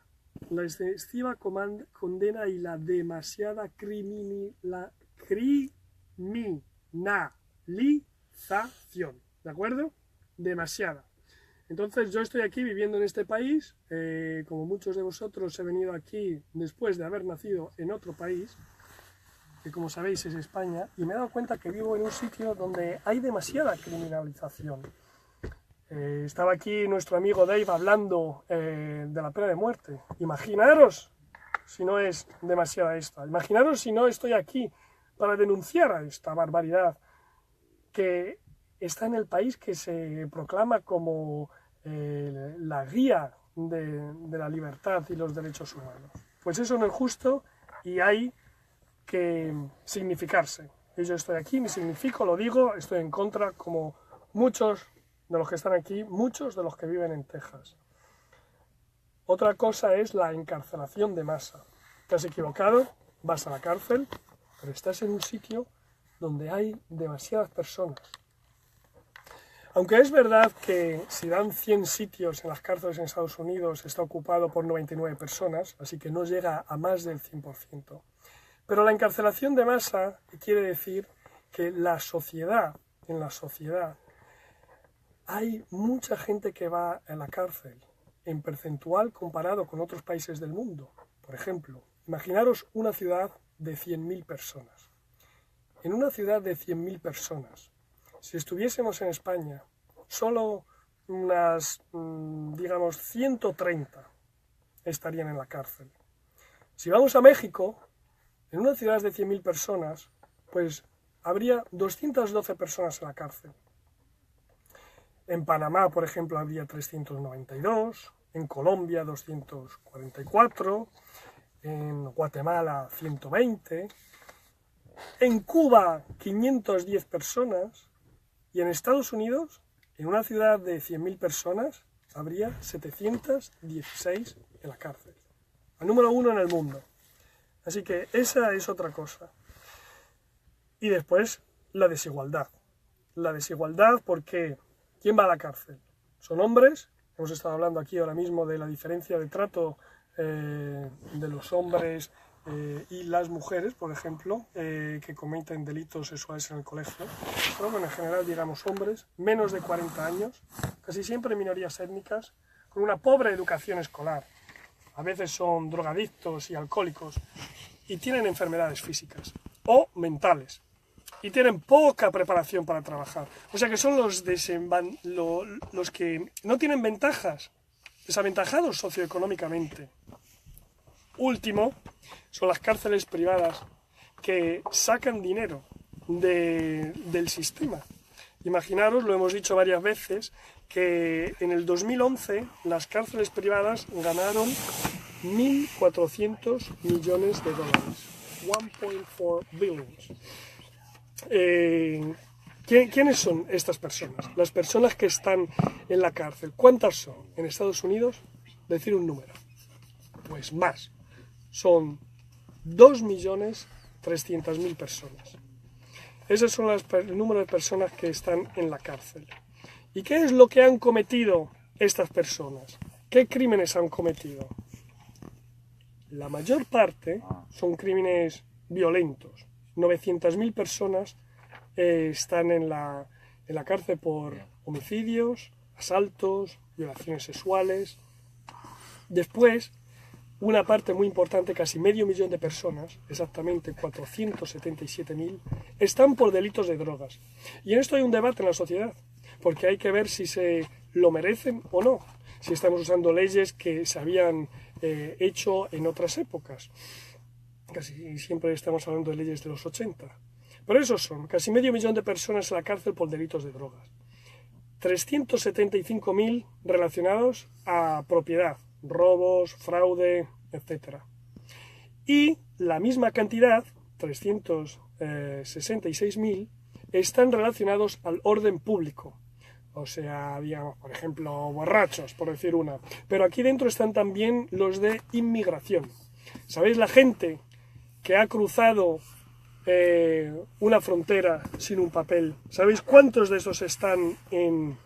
y la demasiada criminalización, ¿de acuerdo? Demasiada. Entonces yo estoy aquí viviendo en este país, como muchos de vosotros he venido aquí después de haber nacido en otro país, que como sabéis es España, y me he dado cuenta que vivo en un sitio donde hay demasiada criminalización. Estaba aquí nuestro amigo Dave hablando de la pena de muerte. Imaginaros si no es demasiada esta. Imaginaros si no estoy aquí para denunciar a esta barbaridad que está en el país que se proclama como la guía de la libertad y los derechos humanos. Pues eso no es justo y hay que significarse. Y yo estoy aquí, me significo, lo digo, estoy en contra, como muchos de los que están aquí, muchos de los que viven en Texas. Otra cosa es la encarcelación de masa. Te has equivocado, vas a la cárcel, pero estás en un sitio donde hay demasiadas personas. Aunque es verdad que si dan 100 sitios en las cárceles en Estados Unidos está ocupado por 99 personas, así que no llega a más del 100%. Pero la encarcelación de masa quiere decir que en la sociedad hay mucha gente que va a la cárcel en percentual comparado con otros países del mundo. Por ejemplo, imaginaros una ciudad de 100.000 personas. En una ciudad de 100.000 personas, si estuviésemos en España, solo unas, digamos, 130 estarían en la cárcel. Si vamos a México, en una ciudad de 100.000 personas, pues habría 212 personas en la cárcel. En Panamá, por ejemplo, habría 392, en Colombia 244, en Guatemala 120, en Cuba 510 personas y en Estados Unidos, en una ciudad de 100.000 personas, habría 716 en la cárcel. El número 1 en el mundo. Así que esa es otra cosa. Y después la desigualdad. La desigualdad porque ¿quién va a la cárcel? Son hombres. Hemos estado hablando aquí ahora mismo de la diferencia de trato de los hombres y las mujeres, por ejemplo, que cometen delitos sexuales en el colegio. Pero bueno, en general, digamos, hombres, menos de 40 años, casi siempre minorías étnicas, con una pobre educación escolar. A veces son drogadictos y alcohólicos y tienen enfermedades físicas o mentales. Y tienen poca preparación para trabajar. O sea que son los que no tienen ventajas, desaventajados socioeconómicamente. Último, son las cárceles privadas que sacan dinero del sistema. Imaginaros, lo hemos dicho varias veces, que en el 2011 las cárceles privadas ganaron 1.400 millones de dólares. 1.4 billions. ¿Quiénes son estas personas? Las personas que están en la cárcel. ¿Cuántas son en Estados Unidos? Decir un número. Pues más. Son 2.300.000 personas. Ese son el número de personas que están en la cárcel. ¿Y qué es lo que han cometido estas personas? ¿Qué crímenes han cometido? La mayor parte son crímenes violentos. 900.000 personas están en la cárcel por homicidios, asaltos, violaciones sexuales. Después, una parte muy importante, casi 500.000 de personas, exactamente 477.000, están por delitos de drogas. Y en esto hay un debate en la sociedad, porque hay que ver si se lo merecen o no, si estamos usando leyes que se habían hecho en otras épocas. Casi siempre estamos hablando de leyes de los 80. Pero esos son casi 500.000 de personas en la cárcel por delitos de drogas. 375.000 relacionados a propiedad, robos, fraude, etc. Y la misma cantidad, 366.000, están relacionados al orden público. O sea, digamos, por ejemplo, borrachos, por decir una. Pero aquí dentro están también los de inmigración. ¿Sabéis la gente que ha cruzado una frontera sin un papel? ¿Sabéis cuántos de esos están en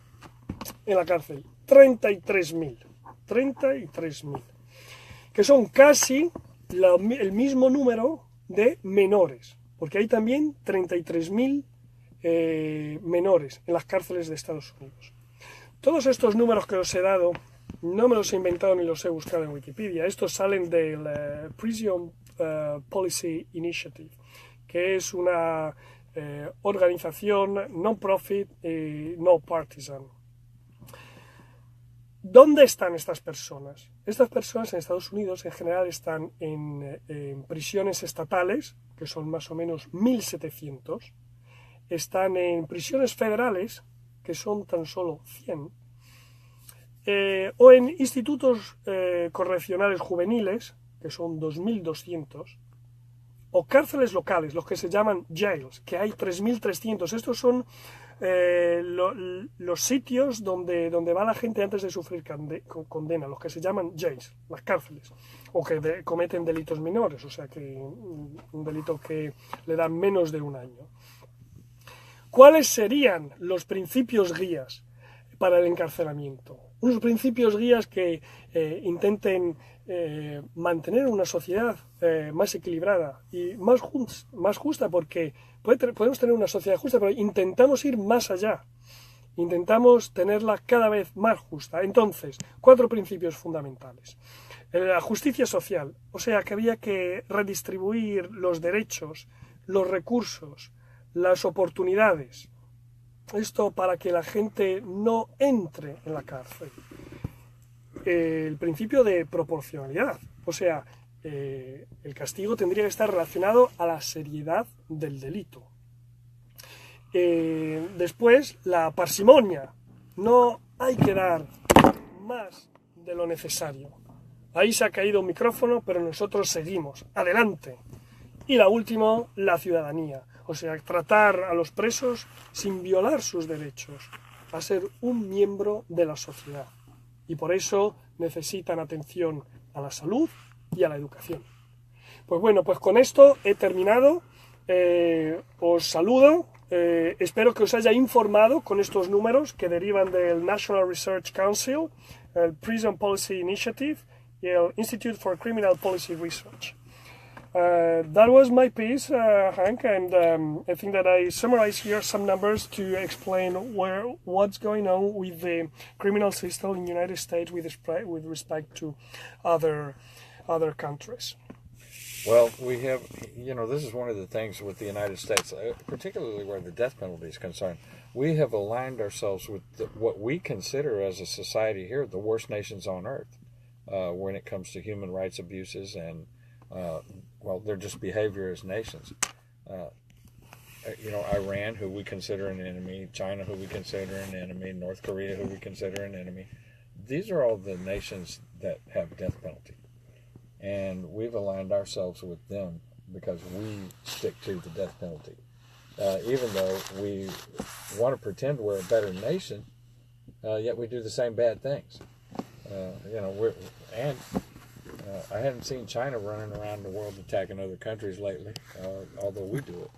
la cárcel? 33.000. 33.000. Que son casi el mismo número de menores. Porque hay también 33.000 menores en las cárceles de Estados Unidos. Todos estos números que os he dado no me los he inventado ni los he buscado en Wikipedia. Estos salen del Prison Policy Initiative, que es una organización non-profit y no partisan. ¿Dónde están estas personas? Estas personas en Estados Unidos en general están en prisiones estatales, que son más o menos 1.700. Están en prisiones federales, que son tan solo 100. O en institutos correccionales juveniles, que son 2.200. O cárceles locales, los que se llaman jails, que hay 3.300. Estos son los sitios donde va la gente antes de sufrir condena, los que se llaman jails, las cárceles, o que cometen delitos menores, o sea, que un delito que le dan menos de un año. ¿Cuáles serían los principios guías para el encarcelamiento? Unos principios guías que intenten mantener una sociedad más equilibrada y más justa, porque podemos tener una sociedad justa, pero intentamos ir más allá. Intentamos tenerla cada vez más justa. Entonces, 4 principios fundamentales. La justicia social, o sea, que había que redistribuir los derechos, los recursos, las oportunidades. Esto para que la gente no entre en la cárcel. El principio de proporcionalidad, o sea, el castigo tendría que estar relacionado a la seriedad del delito. Después, la parsimonia. No hay que dar más de lo necesario. Ahí se ha caído un micrófono, pero nosotros seguimos. Adelante. Y la última, la ciudadanía. O sea, tratar a los presos sin violar sus derechos, a ser un miembro de la sociedad. Y por eso necesitan atención a la salud y a la educación. Pues bueno, pues con esto he terminado. Os saludo. Espero que os haya informado con estos números que derivan del National Research Council, el Prison Policy Initiative y el Institute for Criminal Policy Research. That was my piece, Hank, and I think that I summarized here some numbers to explain what's going on with the criminal system in the United States with respect to other countries. Well, we have, this is one of the things with the United States, particularly where the death penalty is concerned. We have aligned ourselves with what we consider as a society here the worst nations on earth when it comes to human rights abuses and they're just behavior as nations. Iran, who we consider an enemy, China, who we consider an enemy, North Korea, who we consider an enemy. These are all the nations that have death penalty. And we've aligned ourselves with them because we stick to the death penalty. even though we want to pretend we're a better nation, yet we do the same bad things. I haven't seen China running around the world attacking other countries lately, although we do it.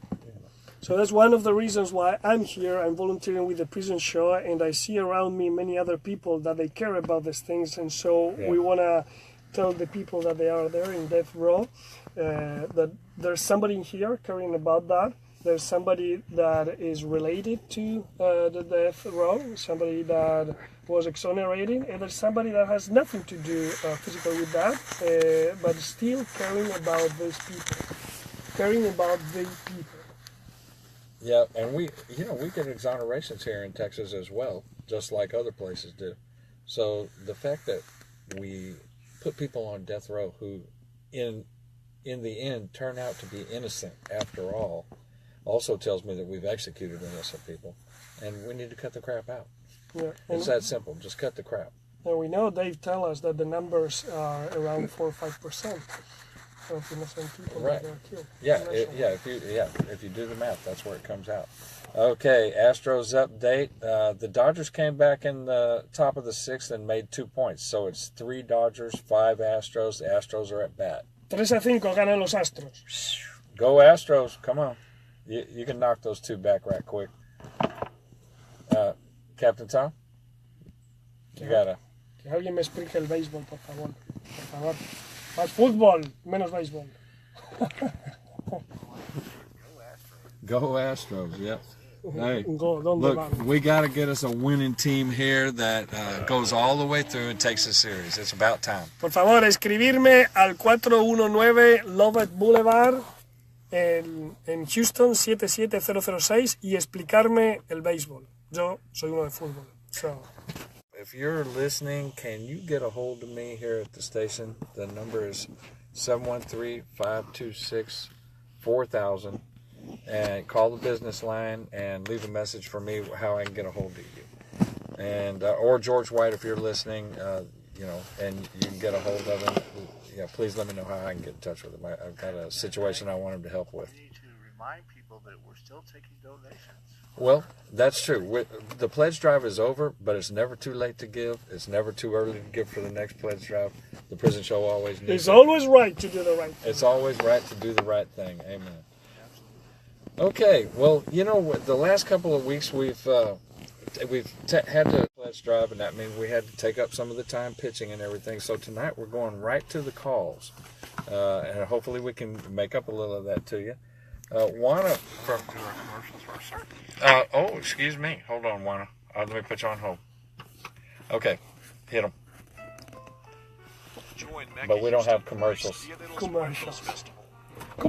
So that's one of the reasons why I'm here. I'm volunteering with the Prison Show, and I see around me many other people that they care about these things, and so we want to tell the people that they are there in death row that there's somebody here caring about that. There's somebody that is related to the death row, somebody that was exonerated, and there's somebody that has nothing to do physically with that, but still caring about these people, caring about the people. Yeah, and we get exonerations here in Texas as well, just like other places do. So the fact that we put people on death row who, in the end, turn out to be innocent after all, also tells me that we've executed innocent people, and we need to cut the crap out. Yeah, it's that simple. Just cut the crap. And we know Dave tell us that the numbers are around 4 or 5%. Of innocent people right. that are killed. If you do the math, that's where it comes out. Okay, Astros update. The Dodgers came back in the top of the 6th and made 2 points. So it's 3 Dodgers, 5 Astros. The Astros are at bat. 3-5 ganan los Astros. Go Astros! Come on, you can knock those 2 back right quick. Captain Tom, you gotta. Que alguien me explique el béisbol, por favor. Por favor. Más fútbol, menos béisbol. Go Astros, yep. Hey, Look, we got to get us a winning team here that goes all the way through and takes the series. It's about time. Por favor, escribirme al 419 Lovett Boulevard en Houston 77006 y explicarme el béisbol. Yo soy uno de fútbol. So. If you're listening, can you get a hold of me here at the station? The number is 713-526-4000, and call the business line and leave a message for me how I can get a hold of you. And or George White, if you're listening, and you can get a hold of him. Yeah, please let me know how I can get in touch with him. I've got a situation I want him to help with. We need to remind people that we're still taking donations. Well, that's true. The pledge drive is over, but it's never too late to give. It's never too early to give for the next pledge drive. The Prison Show always needs It's always right to do the right thing. It's always right to do the right thing. Amen. Okay, well, the last couple of weeks we've had to pledge drive, and that means we had to take up some of the time pitching and everything. So tonight we're going right to the calls, and hopefully we can make up a little of that to you. Juana from excuse me. Hold on, Juana. Let me put you on hold. Okay, hit them. But we don't have commercials. Commercials. We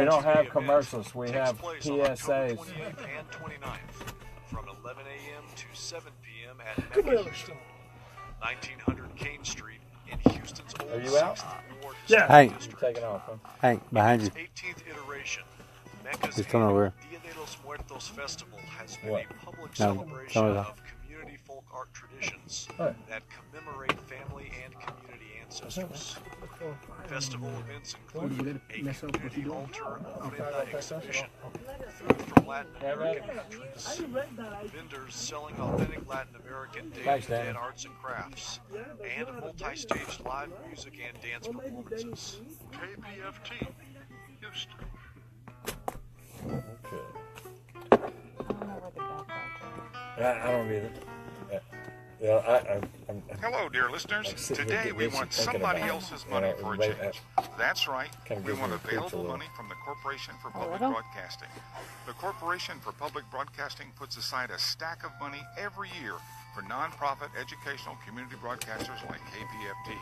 don't have commercials. We have PSAs. From 11 a.m. to 7 p.m. at 1900 Kane Street in Houston's old Are you out? 6th Ward Yeah. Hank. You're taking off, huh? Hank, behind you. 18th iteration. Mecca's He's coming over. Dia de los Muertos Festival has been What? a public No, celebration come on. of community folk art traditions What? that commemorate family and community ancestors. Festival events include a community altar ofrenda exhibition, food from Latin American countries, vendors selling authentic Latin American Day Thanks, of the Dan. Dead arts and crafts, and multi-stage live music and dance performances. KPFT, Houston. Okay. I don't either. Hello, dear listeners. Today we want somebody else's money for a change. That's right. We want available money from the Corporation for Public Broadcasting. The Corporation for Public Broadcasting puts aside a stack of money every year for nonprofit educational community broadcasters like KPFT.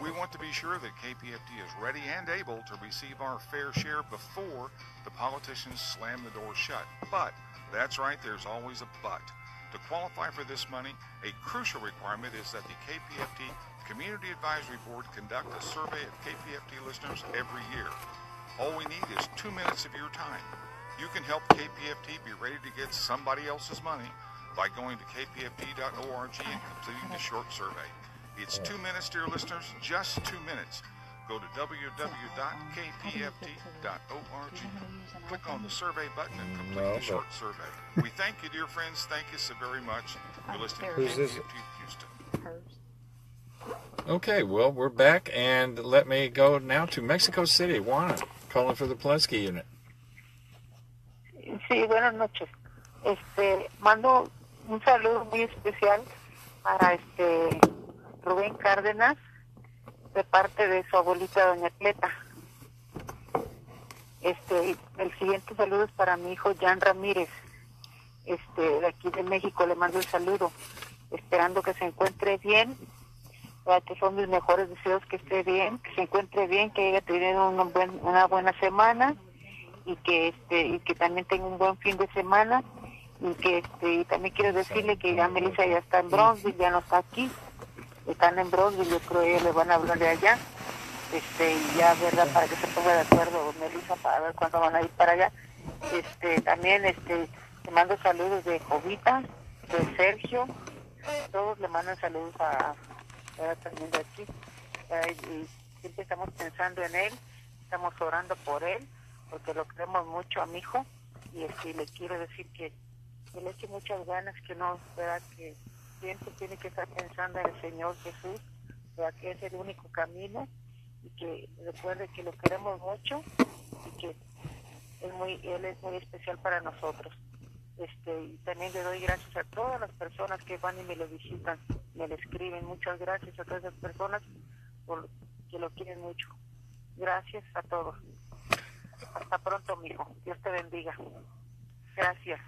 We want to be sure that KPFT is ready and able to receive our fair share before the politicians slam the door shut. But, that's right, there's always a but. To qualify for this money, a crucial requirement is that the KPFT Community Advisory Board conduct a survey of KPFT listeners every year. All we need is 2 minutes of your time. You can help KPFT be ready to get somebody else's money by going to kpft.org and completing the short survey. It's 2 minutes, dear listeners, just 2 minutes. Go to www.kpft.org. Click on the survey button and complete the short survey. We thank you, dear friends. Thank you so very much. You're listening to KPFT Houston. Okay, well, we're back, and let me go now to Mexico City. Juana, calling for the Pulaski unit. Sí, buenas noches. Mando un saludo muy especial para Rubén Cárdenas, de parte de su abuelita doña Cleta. El siguiente saludo es para mi hijo Jan Ramírez, de aquí de México. Le mando el saludo, esperando que se encuentre bien, que son mis mejores deseos, que esté bien, que se encuentre bien, que haya tenido una buena semana, y que también tenga un buen fin de semana, y que y también quiero decirle que ya Melissa ya está en Bronxville, ya no está aquí. Están en Bronxville, yo creo que ellos le van a hablar de allá, y ya, ¿verdad?, para que se ponga de acuerdo Melissa para ver cuándo van a ir para allá. También te mando saludos de Jovita, de Sergio, todos le mandan saludos a también de aquí, y siempre estamos pensando en él, estamos orando por él, porque lo queremos mucho a mi hijo, y le quiero decir que le eche muchas ganas, que no, ¿verdad?, que siempre tiene que estar pensando en el Señor Jesús, ¿verdad?, que es el único camino, y que recuerde que lo queremos mucho, y que él es muy especial para nosotros. Y también le doy gracias a todas las personas que van y me lo visitan, me lo escriben. Muchas gracias a todas esas personas por que lo quieren mucho. Gracias a todos. Hasta pronto, mijo. Dios te bendiga. Gracias.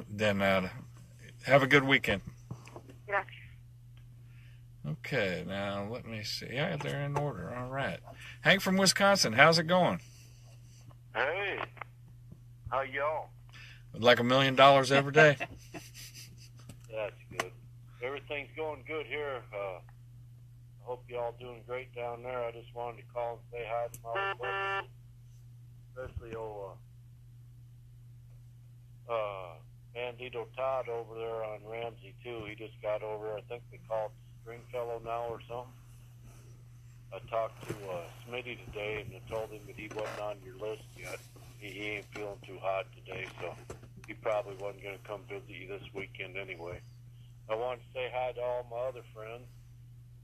Then have a good weekend. Gracias. Okay, now let me see. Yeah, they're in order. All right. Hank from Wisconsin, how's it going? Hey, how y'all? Like $1 million every day. That's good. Everything's going good here. I hope y'all doing great down there. I just wanted to call and say hi to my old buddies, especially old Bandito Todd over there on Ramsey too. He just got over. I think they call it Stringfellow now or something. I talked to Smitty today and I told him that he wasn't on your list yet. He ain't feeling too hot today, so he probably wasn't going to come visit you this weekend anyway. I wanted to say hi to all my other friends,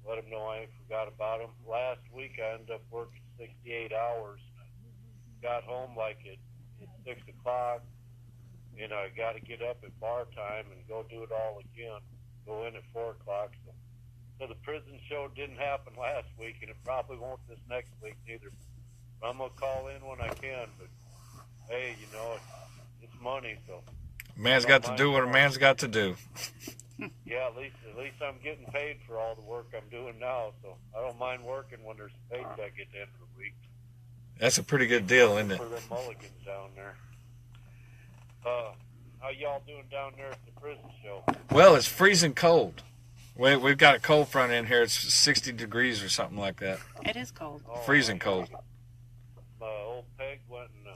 let them know I ain't forgot about them. Last week I ended up working 68 hours. Got home like at 6 o'clock, and I got to get up at bar time and go do it all again, go in at 4 o'clock. So the prison show didn't happen last week, and it probably won't this next week neither. I'm going to call in when I can, but hey, you know, it's money, so. Man's got to do what a man's got to do. Yeah, at least I'm getting paid for all the work I'm doing now, so I don't mind working when there's a paycheck at the end of the week. That's a pretty good deal, isn't it? For the mulligans down there. How y'all doing down there at the prison show? Well, it's freezing cold. We've got a cold front in here. It's 60 degrees or something like that. It is cold. Freezing cold. Old Peg went and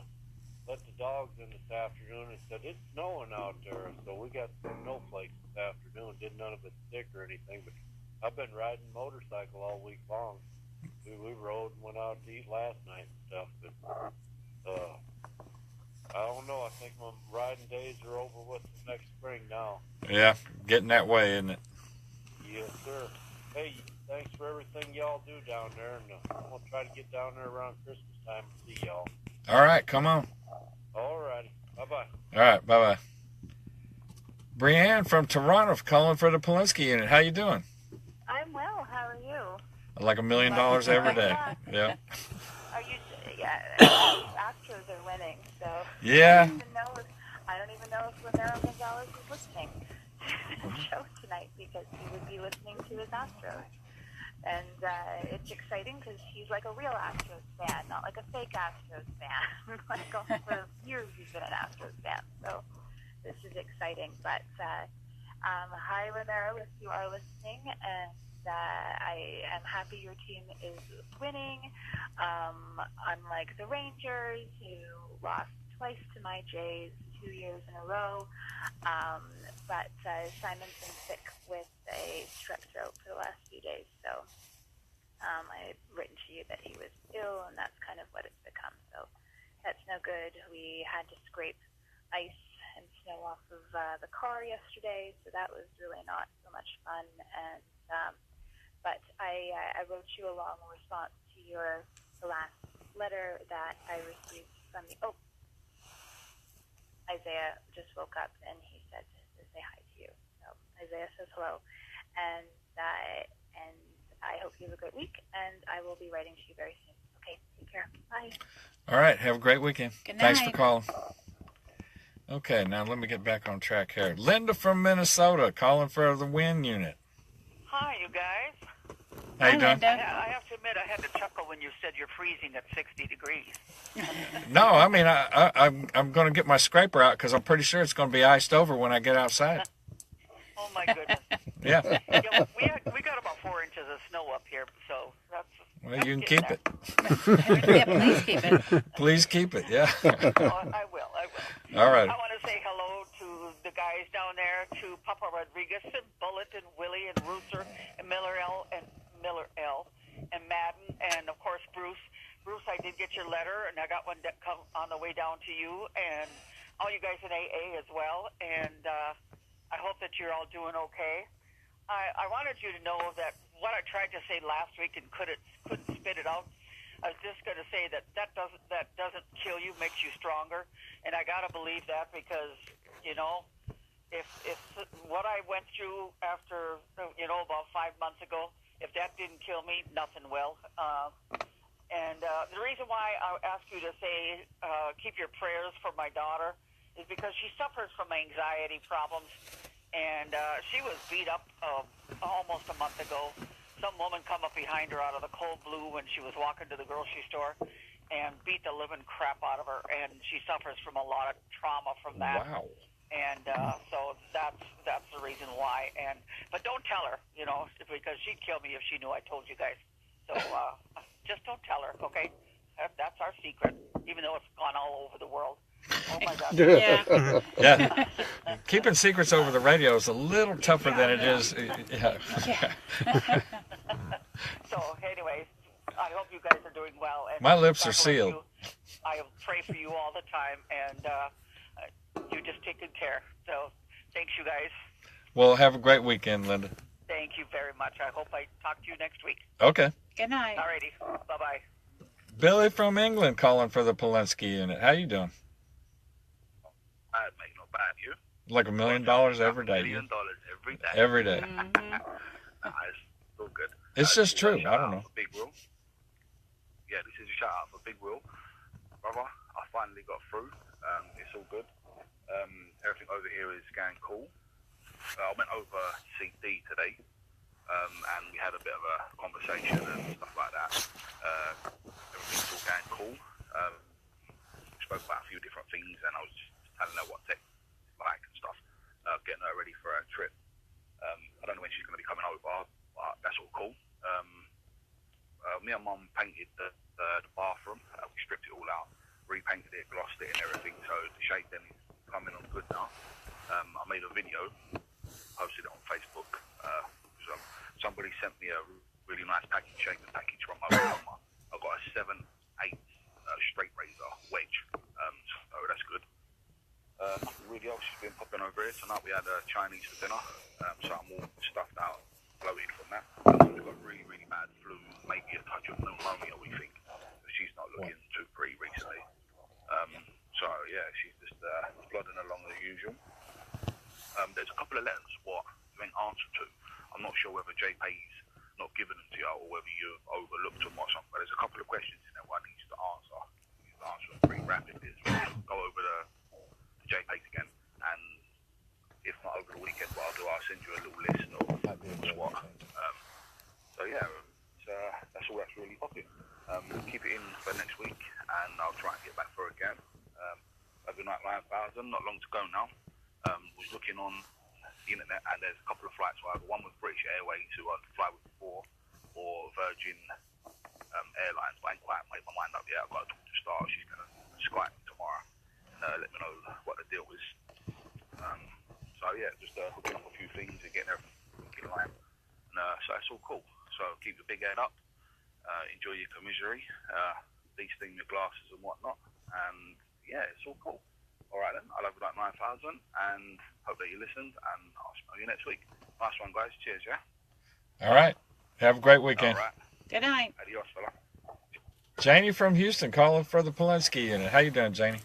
let the dogs in this afternoon and said it's snowing out there, so we got some snowflakes this afternoon. Did none of it stick or anything, but I've been riding motorcycle all week long. We rode and went out to eat last night and stuff, but I don't know. I think my riding days are over with next spring now. Yeah, getting that way, isn't it? Yes, sir. Hey, thanks for everything y'all do down there, and I'm going to try to get down there around Christmas time and see y'all. All right, come on. All righty. Bye-bye. All right, bye-bye. Brianne from Toronto calling for the Polinsky unit. How you doing? I'm well. How are you? Like $1 million every day. Yeah. Are you? Yeah. Astros are winning, so. Yeah. I don't even know if Romero Gonzalez is listening to the show tonight, because he would be listening to his Astros. And it's exciting because he's like a real Astros fan, not like a fake Astros fan. Like for years he's been an Astros fan, so this is exciting. But hi, Romero, if you are listening, and I am happy your team is winning. Unlike the Rangers, who lost twice to my Jays 2 years in a row. But Simon's been sick with a strep throat for the last few days, so I had written to you that he was ill, and that's kind of what it's become. So that's no good. We had to scrape ice and snow off of the car yesterday, so that was really not so much fun. And but I wrote you a long response to the last letter that I received from the Isaiah just woke up and he said to say hi to you. So Isaiah says hello, and I hope you have a great week, and I will be writing to you very soon. Okay, take care. Bye. All right, have a great weekend. Good night. Thanks for calling. Okay, now let me get back on track here. Linda from Minnesota calling for the WIN unit. Hi, you guys. How you doing? I have to admit, I had to chuckle when you said you're freezing at 60 degrees. No, I mean, I'm going to get my scraper out because I'm pretty sure it's going to be iced over when I get outside. Oh, my goodness. Yeah. Yeah, we got about 4 inches of snow up here, so that's... Well, you can keep it. Yeah, please keep it. Please keep it, yeah. I will. All right. I want to say hello to the guys down there, to Papa Rodriguez and Bullet and Willie and Rooster and Miller L. and Madden and, of course, Bruce. Bruce, I did get your letter, and I got one that come on the way down to you, and all you guys in AA as well, and I hope that you're all doing okay. I wanted you to know that what I tried to say last week and couldn't spit it out. I was just going to say that doesn't kill you, makes you stronger, and I got to believe that because, you know, if what I went through after, you know, about 5 months ago, if that didn't kill me, nothing will. And the reason why I ask you to say keep your prayers for my daughter is because she suffers from anxiety problems. And she was beat up almost a month ago. Some woman come up behind her out of the cold blue when she was walking to the grocery store and beat the living crap out of her. And she suffers from a lot of trauma from that. Wow. And so that's the reason why. But don't tell her, you know, because she'd kill me if she knew I told you guys. So just don't tell her, okay? That's our secret, even though it's gone all over the world. Oh my God. Yeah. Yeah. Keeping secrets over the radio is a little tougher than it is. Yeah. So, anyways, I hope you guys are doing well. And My lips are God bless sealed. you. I pray for you all the time, and you just take good care. So, thanks, you guys. Well, have a great weekend, Linda. Thank you very much. I hope I talk to you next week. Okay. Good night. Alrighty. Bye-bye. Billy from England calling for the Polanski unit. How you doing? Bad, mate, not bad. You? Like $1 million every day. $1 million every day. Every day. It's all good. It's just true. I don't know. Big Will. Yeah, this is a shout out for Big Will. Brother, I finally got through. It's all good. Everything over here is going cool. I went over CD today, and we had a bit of a conversation and stuff like that. Everything's all going cool. We spoke about a few different things, and I was just telling her what tech is like and stuff, getting her ready for her trip. I don't know when she's going to be coming over, but that's all cool. Me and Mum painted the bathroom. We stripped it all out, repainted it, glossed it and everything, so the shade then is coming on good now. I made a video, posted it on Facebook. Somebody sent me a really nice package from my grandma. I got a 7/8 straight razor wedge, so that's good. Nothing really else has been popping over here. Tonight we had Chinese for dinner, so I'm all stuffed out, bloated from that. We've got really, really bad flu, maybe a touch of pneumonia, we think. She's not looking too pretty recently. So yeah, she's just plodding along as usual. There's a couple of letters what you ain't answered to. I'm not sure whether JPay's not given them to you or whether you've overlooked them or something, but there's a couple of questions in there what I need you to answer. You need to answer them pretty rapidly. Go over the JPay's again, and if not over the weekend, what I'll do, I'll send you a little list of what's what. So yeah, that's all that's really popping. Keep it in for next week, and I'll try and get back for it again. Overnight Live 1000, not long to go now. Was looking on the internet, and there's a couple of flights. Either one with British Airways, who I fly with before, or Virgin Airlines. But I ain't quite made my mind up yet. I've got to talk to Star. She's going to Skype me tomorrow and let me know what the deal is. So yeah, just hooking up a few things and getting everything in line. And, so it's all cool. So keep your big head up. enjoy your commissary, please steam your glasses and whatnot. And yeah, it's all cool. All right then, I love you like 9,000, and hope that you listened, and I'll smell you next week. Nice one, guys. Cheers, yeah? All right. Have a great weekend. All right. Good night. Adios, fella. Janie from Houston calling for the Polinsky unit. How you doing, Janie?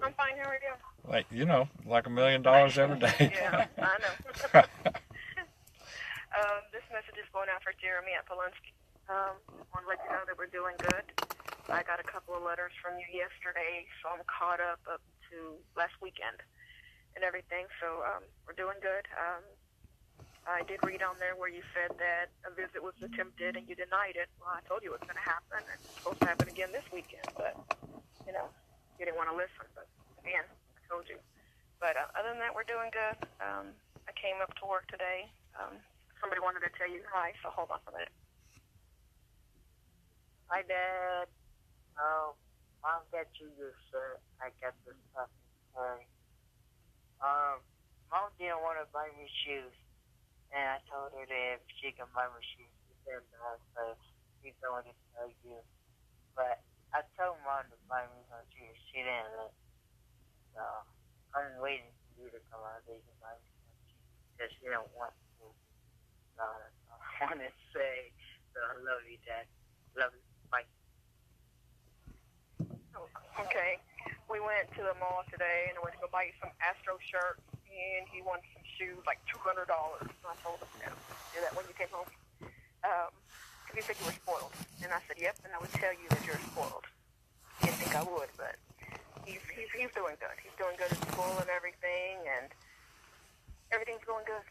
I'm fine. How are you? Like, you know, like $1 million every day. Yeah, I know. This message is going out for Jeremy at Polinsky. I want to let you know that we're doing good. I got a couple of letters from you yesterday, so I'm caught up to last weekend and everything. So we're doing good. I did read on there where you said that a visit was attempted and you denied it. Well, I told you it was going to happen. It's supposed to happen again this weekend, but, you know, you didn't want to listen. But, again, I told you. But other than that, we're doing good. I came up to work today. Somebody wanted to tell you hi, so hold on for a minute. Hi, Dad. I'll get you your shirt. I got this stuff in Mom didn't want to buy me shoes. And I told her that if she can buy me shoes, she said no, so she's going to tell you. But I told Mom to buy me some shoes. She didn't let me. So I'm waiting for you to come out there and buy me some shoes because she don't want to. So I want to say, so I love you, Dad. Love you. Bye. Okay. We went to the mall today and I went to go buy you some Astro shirts, and he wanted some shoes, like $200. And I told him, no, do that when you came home. Because he said you were spoiled. And I said, yep, and I would tell you that you're spoiled. He didn't think I would, but he's doing good. He's doing good at school and everything, and everything's going good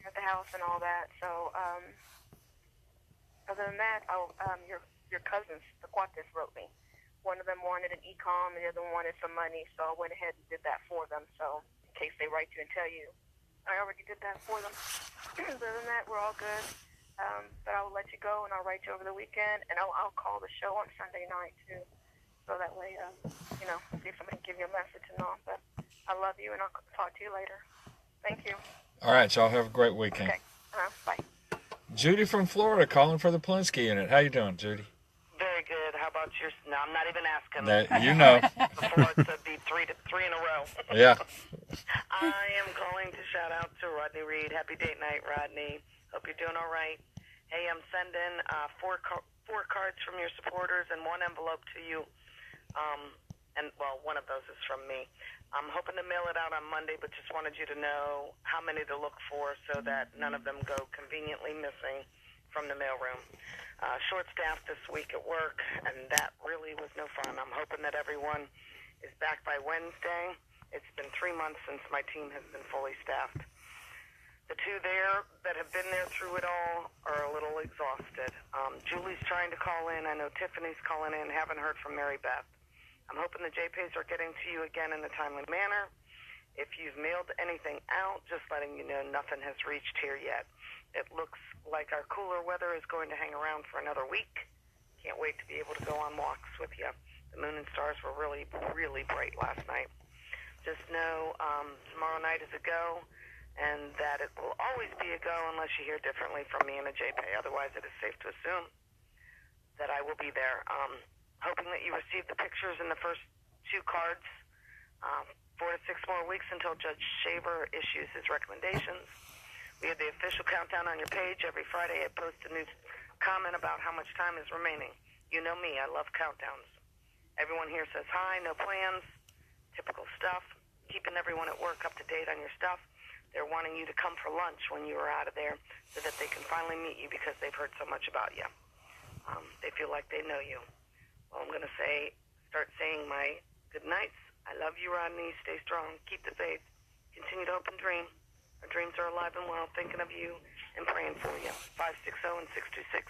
at the house and all that. So, other than that, your cousins, the Quates, wrote me. One of them wanted an e-com, and the other one wanted some money, so I went ahead and did that for them. So, in case they write you and tell you, I already did that for them. Other than that, we're all good. But I'll let you go, and I'll write you over the weekend, and I'll call the show on Sunday night, too. So that way, you know, see if somebody can give you a message and all. But I love you, and I'll talk to you later. Thank you. All right, y'all have a great weekend. Okay. Bye. Judy from Florida calling for the Polinsky unit. How you doing, Judy? Very good. How about yours? No, I'm not even asking. You know. Before it said be three in a row. Yeah. I am calling to shout out to Rodney Reed. Happy date night, Rodney. Hope you're doing all right. Hey, I'm sending four cards from your supporters and one envelope to you. One of those is from me. I'm hoping to mail it out on Monday, but just wanted you to know how many to look for so that none of them go conveniently missing from the mailroom. Short-staffed this week at work, and that really was no fun. I'm hoping that everyone is back by Wednesday. It's been 3 months since my team has been fully staffed. The two there that have been there through it all are a little exhausted. Julie's trying to call in. I know Tiffany's calling in. Haven't heard from Mary Beth. I'm hoping the JPAs are getting to you again in a timely manner. If you've mailed anything out, just letting you know nothing has reached here yet. It looks like our cooler weather is going to hang around for another week. Can't wait to be able to go on walks with you. The moon and stars were really, really bright last night. Just know tomorrow night is a go, and that it will always be a go unless you hear differently from me and a JPay. Otherwise, it is safe to assume that I will be there. Hoping that you receive the pictures in the first two cards. 4 to 6 more weeks until Judge Shaver issues his recommendations. We have the official countdown on your page. Every Friday I post a new comment about how much time is remaining. You know me, I love countdowns. Everyone here says hi, no plans, typical stuff. Keeping everyone at work up to date on your stuff. They're wanting you to come for lunch when you are out of there so that they can finally meet you because they've heard so much about you. They feel like they know you. Well, I'm going to start saying my good nights. I love you, Rodney. Stay strong. Keep the faith. Continue to hope and dream. Our dreams are alive and well. Thinking of you and praying for you. 560 and 626.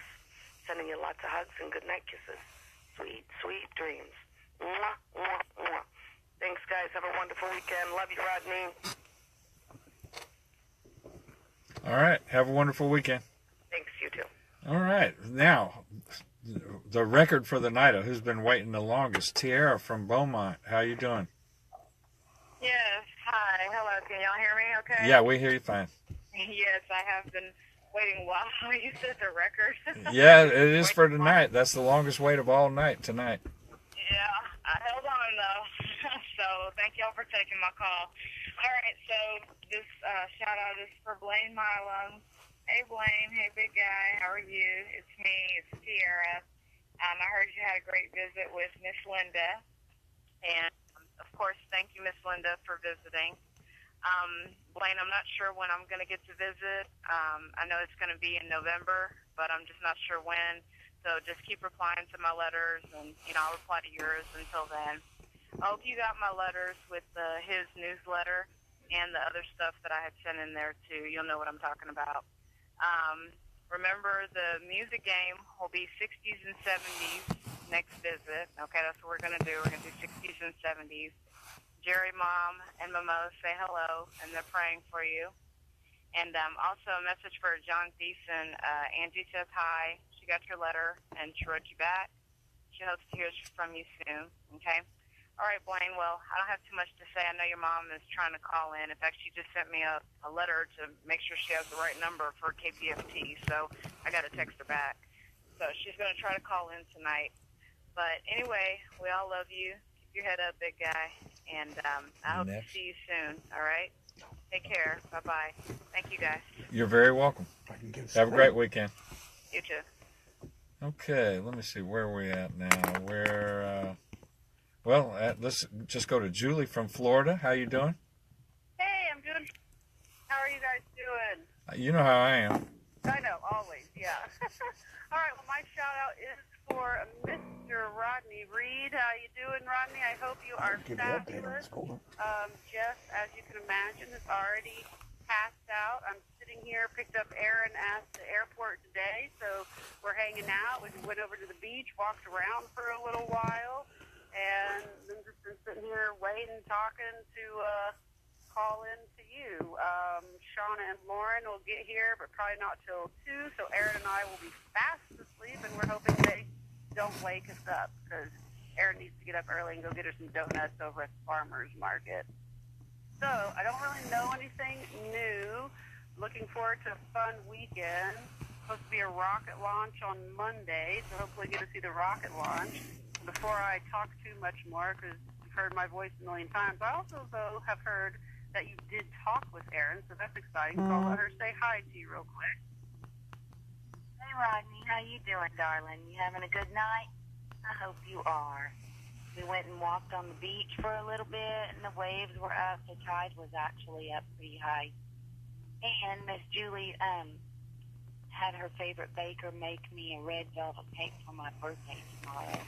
Sending you lots of hugs and good night kisses. Sweet, sweet dreams. Mwah, mwah, mwah. Thanks, guys. Have a wonderful weekend. Love you, Rodney. All right. Have a wonderful weekend. Thanks, you too. All right. Now, the record for the night of who's been waiting the longest, Tiara from Beaumont. How you doing? Yes. Hi. Hello. Can y'all hear me okay? Yeah, we hear you fine. Yes, I have been waiting a while. You said the record. Yeah, it is for tonight. That's the longest wait of all night tonight. Yeah, I held on though. So thank y'all for taking my call. All right, so this shout out is for Blaine Milo. Hey Blaine, hey big guy, how are you? It's me, it's Sierra. I heard you had a great visit with Miss Linda, and of course, thank you, Miss Linda, for visiting. Blaine, I'm not sure when I'm going to get to visit. I know it's going to be in November, but I'm just not sure when. So just keep replying to my letters, and I'll reply to yours until then. I hope you got my letters with his newsletter and the other stuff that I had sent in there too. You'll know what I'm talking about. Remember, the music game will be 60s and 70s next visit. Okay, that's what we're going to do. We're going to do 60s and 70s. Jerry, Mom, and Momo say hello, and they're praying for you. And also a message for John Thiessen. Angie says hi. She got your letter, and she wrote you back. She hopes to hear from you soon, okay? All right, Blaine, well, I don't have too much to say. I know your mom is trying to call in. In fact, she just sent me a letter to make sure she has the right number for KPFT, so I got to text her back. So she's going to try to call in tonight. But anyway, we all love you. Keep your head up, big guy, and I hope to see you soon, all right? Take care. Bye-bye. Thank you, guys. You're very welcome. Have a great weekend. You too. Okay, let me see. Where are we at now? Let's just go to Julie from Florida. How you doing? Hey, I'm doing. How are you guys doing? You know how I am. I know, always, yeah. All right, well, my shout-out is for Mr. Rodney Reed. How you doing, Rodney? I hope you are fabulous. Jeff, as you can imagine, is already passed out. I'm sitting here, picked up Aaron at the airport today, so we're hanging out. We went over to the beach, walked around for a little while, and then just been sitting here waiting, talking to call in to you. Shauna and Lauren will get here, but probably not till 2, so Aaron and I will be fast asleep, and we're hoping they don't wake us up, because Aaron needs to get up early and go get her some donuts over at the farmer's market. So, I don't really know anything new. Looking forward to a fun weekend. Supposed to be a rocket launch on Monday, so hopefully get to see the rocket launch. Before I talk too much more, because you've heard my voice a million times, I also, though, have heard that you did talk with Erin, so that's exciting. So I'll let her say hi to you real quick. Hey, Rodney, how you doing, darling? You having a good night? I hope you are. We went and walked on the beach for a little bit, and the waves were up. The tide was actually up pretty high. And Miss Julie had her favorite baker make me a red velvet cake for my birthday tomorrow.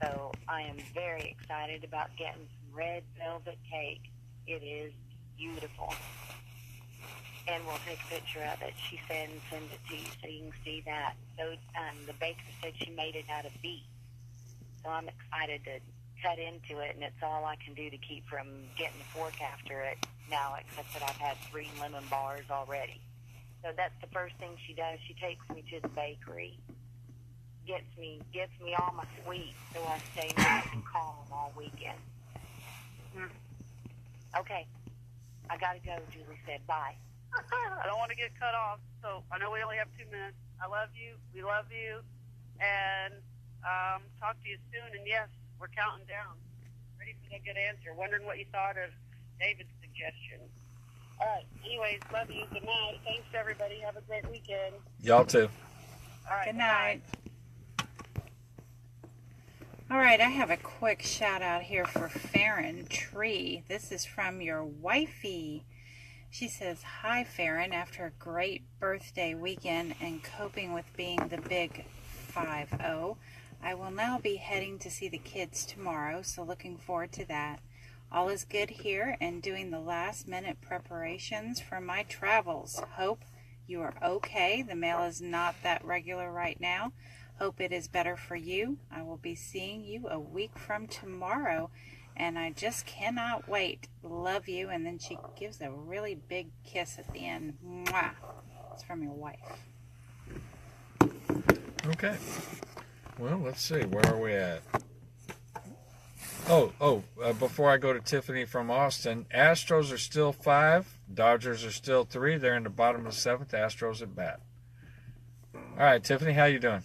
So I am very excited about getting some red velvet cake. It is beautiful. And we'll take a picture of it, she said, and send it to you so you can see that. So the baker said she made it out of beef. So I'm excited to cut into it, and it's all I can do to keep from getting the fork after it now, except that I've had 3 lemon bars already. So that's the first thing she does. She takes me to the bakery, gets me all my sweets, so I stay nice and calm all weekend. Okay, I gotta go, Julie said. Bye. I don't want to get cut off, so I know we only have 2 minutes. I love you. We love you. And talk to you soon. And yes, we're counting down. Ready for that good answer. Wondering what you thought of David's suggestion. All right. Anyways, love you. Good night. Thanks, everybody. Have a great weekend. Y'all too. All right. Good night. All right, I have a quick shout out here for Farron Tree. This is from your wifey. She says, hi Farron, after a great birthday weekend and coping with being the big 5-0, I will now be heading to see the kids tomorrow, so looking forward to that. All is good here and doing the last minute preparations for my travels. Hope you are okay. The mail is not that regular right now. Hope it is better for you. I will be seeing you a week from tomorrow, and I just cannot wait. Love you. And then she gives a really big kiss at the end. Mwah. It's from your wife. Okay. Well, let's see. Where are we at? Before I go to Tiffany from Austin, Astros are still 5. Dodgers are still 3. They're in the bottom of the 7th. Astros at bat. All right, Tiffany, how you doing?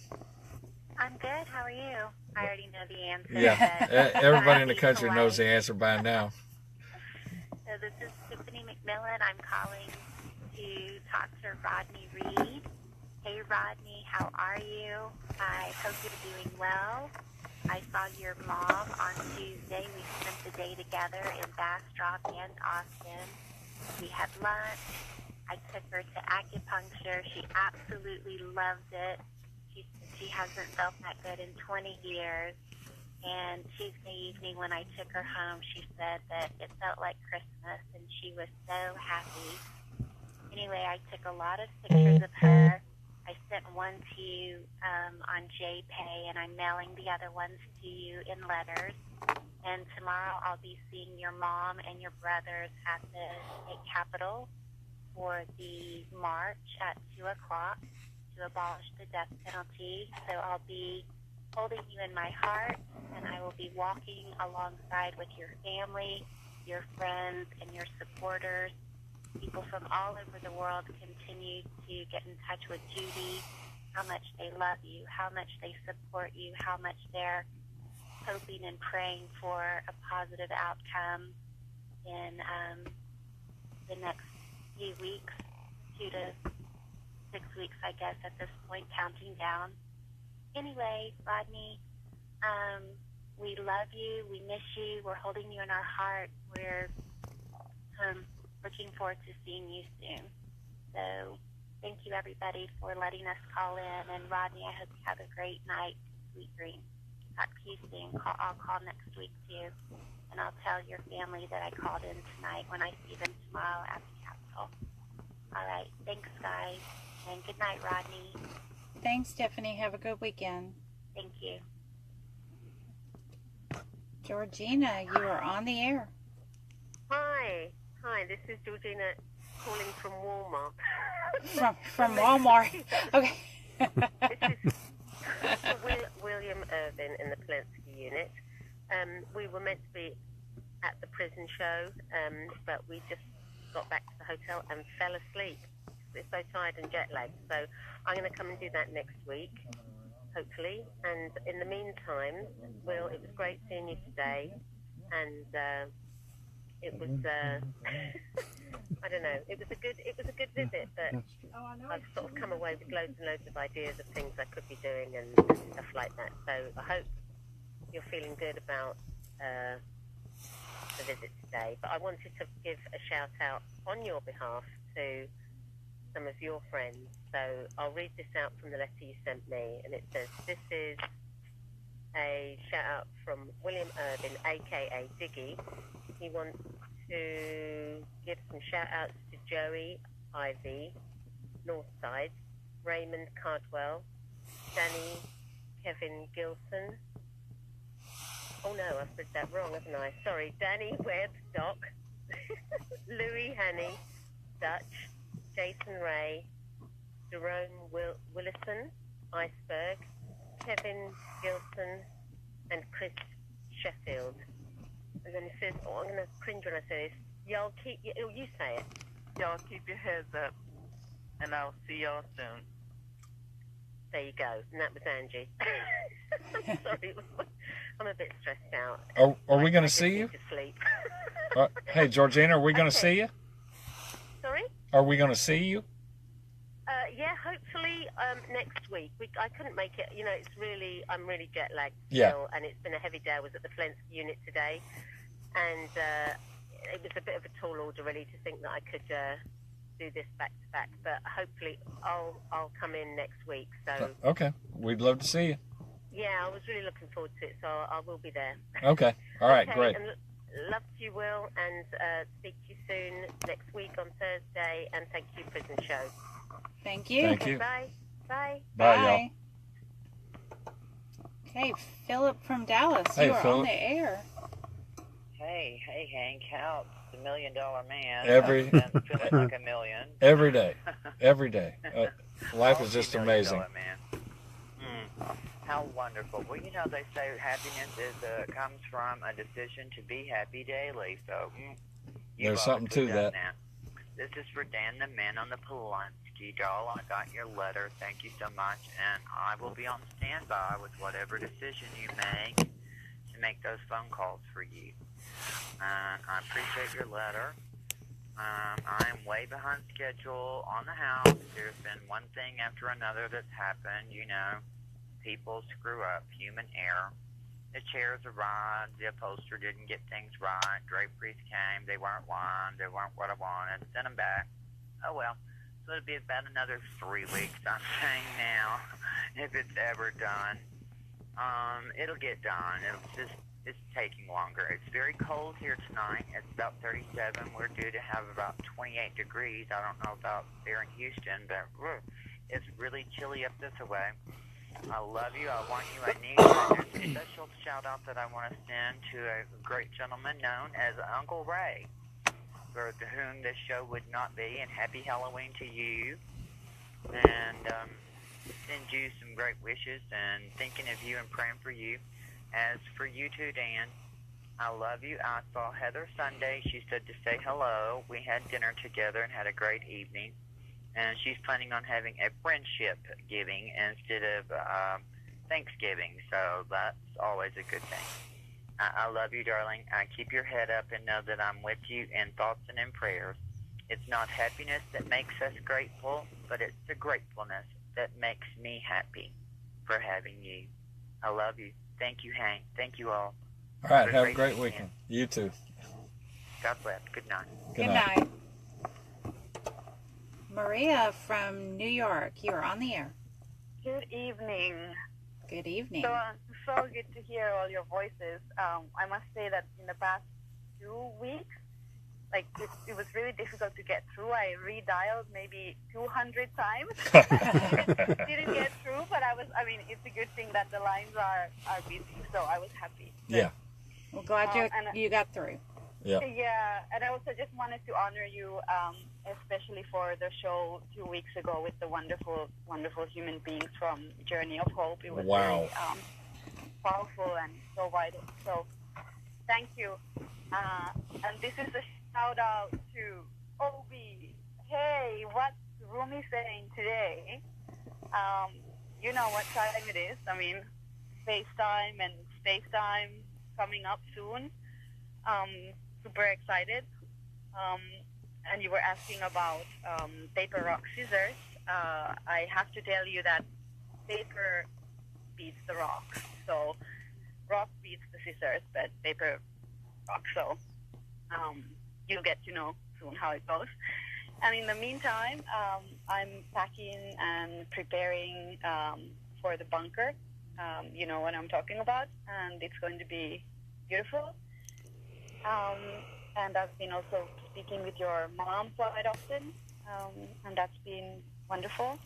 I'm good. How are you? I already know the answer. Yeah, everybody in the country knows the answer by now. So this is Tiffany McMillan. I'm calling to talk to Rodney Reed. Hey, Rodney, how are you? I hope you're doing well. I saw your mom on Tuesday. We spent the day together in Bastrop and Austin. We had lunch. I took her to acupuncture. She absolutely loved it. She hasn't felt that good in 20 years. And Tuesday evening when I took her home, she said that it felt like Christmas, and she was so happy. Anyway, I took a lot of pictures of her. I sent one to you on JPay, and I'm mailing the other ones to you in letters. And tomorrow I'll be seeing your mom and your brothers at the state capitol for the march at 2 o'clock to abolish the death penalty. So I'll be holding you in my heart, and I will be walking alongside with your family, your friends, and your supporters. People from all over the world continue to get in touch with Judy, how much they love you, how much they support you, how much they're hoping and praying for a positive outcome in the next few weeks, 2 to 6 weeks, I guess, at this point, counting down. Anyway, Rodney, we love you. We miss you. We're holding you in our heart. We're looking forward to seeing you soon. So thank you, everybody, for letting us call in. And, Rodney, I hope you have a great night. Sweet dreams. Talk to you soon. I'll call next week, too. And I'll tell your family that I called in tonight when I see them tomorrow at the Capitol. All right. Thanks, guys. And good night, Rodney. Thanks, Tiffany. Have a good weekend. Thank you. Georgina, you are on the air. Hi, this is Georgina calling from Walmart. From Walmart. Okay. This is William Irvin in the Polensky unit. We were meant to be at the prison show, but we just got back to the hotel and fell asleep. We're so tired and jet lagged, so I'm going to come and do that next week, hopefully. And in the meantime, Will, it was great seeing you today, and it was I don't know, it was a good visit, but I've sort of come away with loads and loads of ideas of things I could be doing and stuff like that. So I hope you're feeling good about the visit today. But I wanted to give a shout out on your behalf to some of your friends. So I'll read this out from the letter you sent me, and it says, this is a shout out from William Irvin, aka Diggy. He wants to give some shout outs to Joey Ivy, Northside, Raymond Cardwell, Danny, Kevin Gilson. Oh no, I've said that wrong, haven't I? Sorry, Danny Webb, Doc, Louis Hanny, Dutch, Jason Ray, Jerome Willison, Iceberg, Kevin Gilson, and Chris Sheffield. And then it says, oh, I'm going to cringe when I say this. Y'all keep, you say it. Y'all keep your heads up, and I'll see y'all soon. There you go. And that was Angie. I'm sorry. I'm a bit stressed out. Are we going to see you? To sleep. Hey, Georgina, are we going to see you? Sorry? Are we going to see you? Yeah, hopefully next week. I couldn't make it. You know, I'm really jet lagged Yeah. still, and it's been a heavy day. I was at the Polensky unit today, and it was a bit of a tall order, really, to think that I could do this back to back. But hopefully, I'll come in next week. So. Okay, we'd love to see you. Yeah, I was really looking forward to it, so I will be there. Okay, all right, okay, great. And love to you, Will, and speak to you soon next week on Thursday. And thank you, Prison Show. Thank you. Thank you. Bye. Bye. Bye, y'all. Okay, Philip from Dallas, Hey, you are Philip. on the air. Hey, Hank, how's the $1 Million Man? Every- Feeling like a million. Every day. Every day. Life is just $1 amazing. Million Man. How wonderful. Well, you know, they say happiness comes from a decision to be happy daily. So, There's something to that. This is for Dan the Man on the Polanski doll. I got your letter. Thank you so much. And I will be on standby with whatever decision you make to make those phone calls for you. I appreciate your letter. I am way behind schedule on the house. There's been one thing after another that's happened. You know, people screw up, human error. The chairs arrived, the upholsterer didn't get things right, draperies came, they weren't lined, they weren't what I wanted, sent them back. Oh well, so it'll be about another 3 weeks, I'm saying now, if it's ever done. It'll get done. It's taking longer. It's very cold here tonight. It's about 37. We're due to have about 28 degrees. I don't know about there in Houston, but it's really chilly up this way. I love you. I want you. I need you. There's a special shout out that I want to send to a great gentleman known as Uncle Ray, for whom this show would not be. And happy Halloween to you. And send you some great wishes and thinking of you and praying for you. As for you too, Dan, I love you. I saw Heather Sunday. She said to say hello. We had dinner together and had a great evening. And she's planning on having a friendship giving instead of Thanksgiving. So that's always a good thing. I love you, darling. Keep your head up and know that I'm with you in thoughts and in prayers. It's not happiness that makes us grateful, but it's the gratefulness that makes me happy for having you. I love you. Thank you, Hank. Thank you all. All right. Have a great weekend. You too. God bless. Good night. Good night. Maria from New York, you are on the air. Good evening. Good evening. So good to hear all your voices. I must say that in the past 2 weeks, like it was really difficult to get through. I redialed maybe 200 times. Didn't get through, but it's a good thing that the lines are busy, so I was happy. Yeah. Well, glad you got through. Yeah. Yeah, and I also just wanted to honor you, especially for the show 2 weeks ago with the wonderful, wonderful human beings from Journey of Hope. It was very powerful and so vital. So, thank you. And this is a shout out to Obi. Hey, what's Rumi saying today? You know what time it is. I mean, FaceTime and SpaceTime coming up soon. Super excited. And you were asking about paper, rock, scissors. I have to tell you that paper beats the rock. So rock beats the scissors, but paper rock. So you'll get to know soon how it goes. And in the meantime, I'm packing and preparing for the bunker. You know what I'm talking about. And it's going to be beautiful. And I've been also speaking with your mom quite often, and that's been wonderful.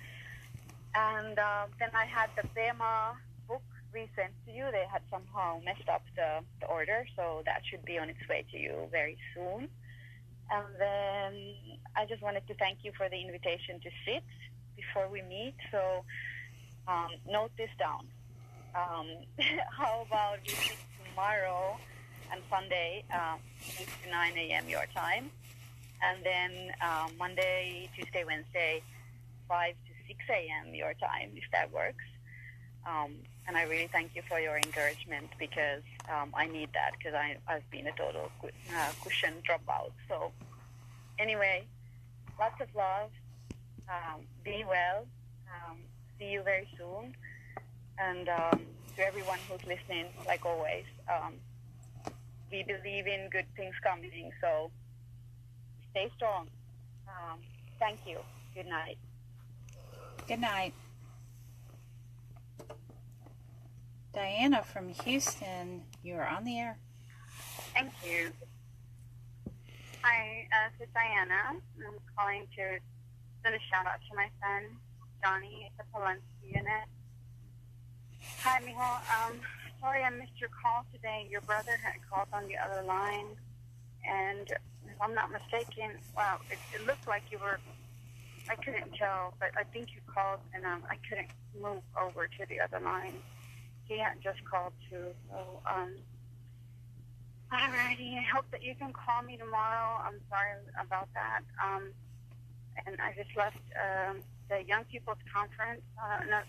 And then I had the BEMA book resent to you. They had somehow messed up the order, so that should be on its way to you very soon. And then I just wanted to thank you for the invitation to sit before we meet. So note this down. How about we sit tomorrow and Sunday, 8 to 9 a.m. your time. And then Monday, Tuesday, Wednesday, 5 to 6 a.m. your time, if that works. And I really thank you for your encouragement because I need that because I've been a total cushion dropout. So anyway, lots of love. Be well. See you very soon. And to everyone who's listening, like always, we believe in good things coming, so stay strong. Thank you. Good night. Good night. Diana from Houston, you are on the air. Thank you. Hi, this is Diana. I'm calling to send a shout out to my son, Johnny, at the Polanski unit. Hi, Mijo. Sorry I missed your call today. Your brother had called on the other line, and if I'm not mistaken, well, it looked like you were, I couldn't tell, but I think you called, and I couldn't move over to the other line. He had just called too, so Alrighty, I hope that you can call me tomorrow. I'm sorry about that. And I just left the Young People's Conference. No,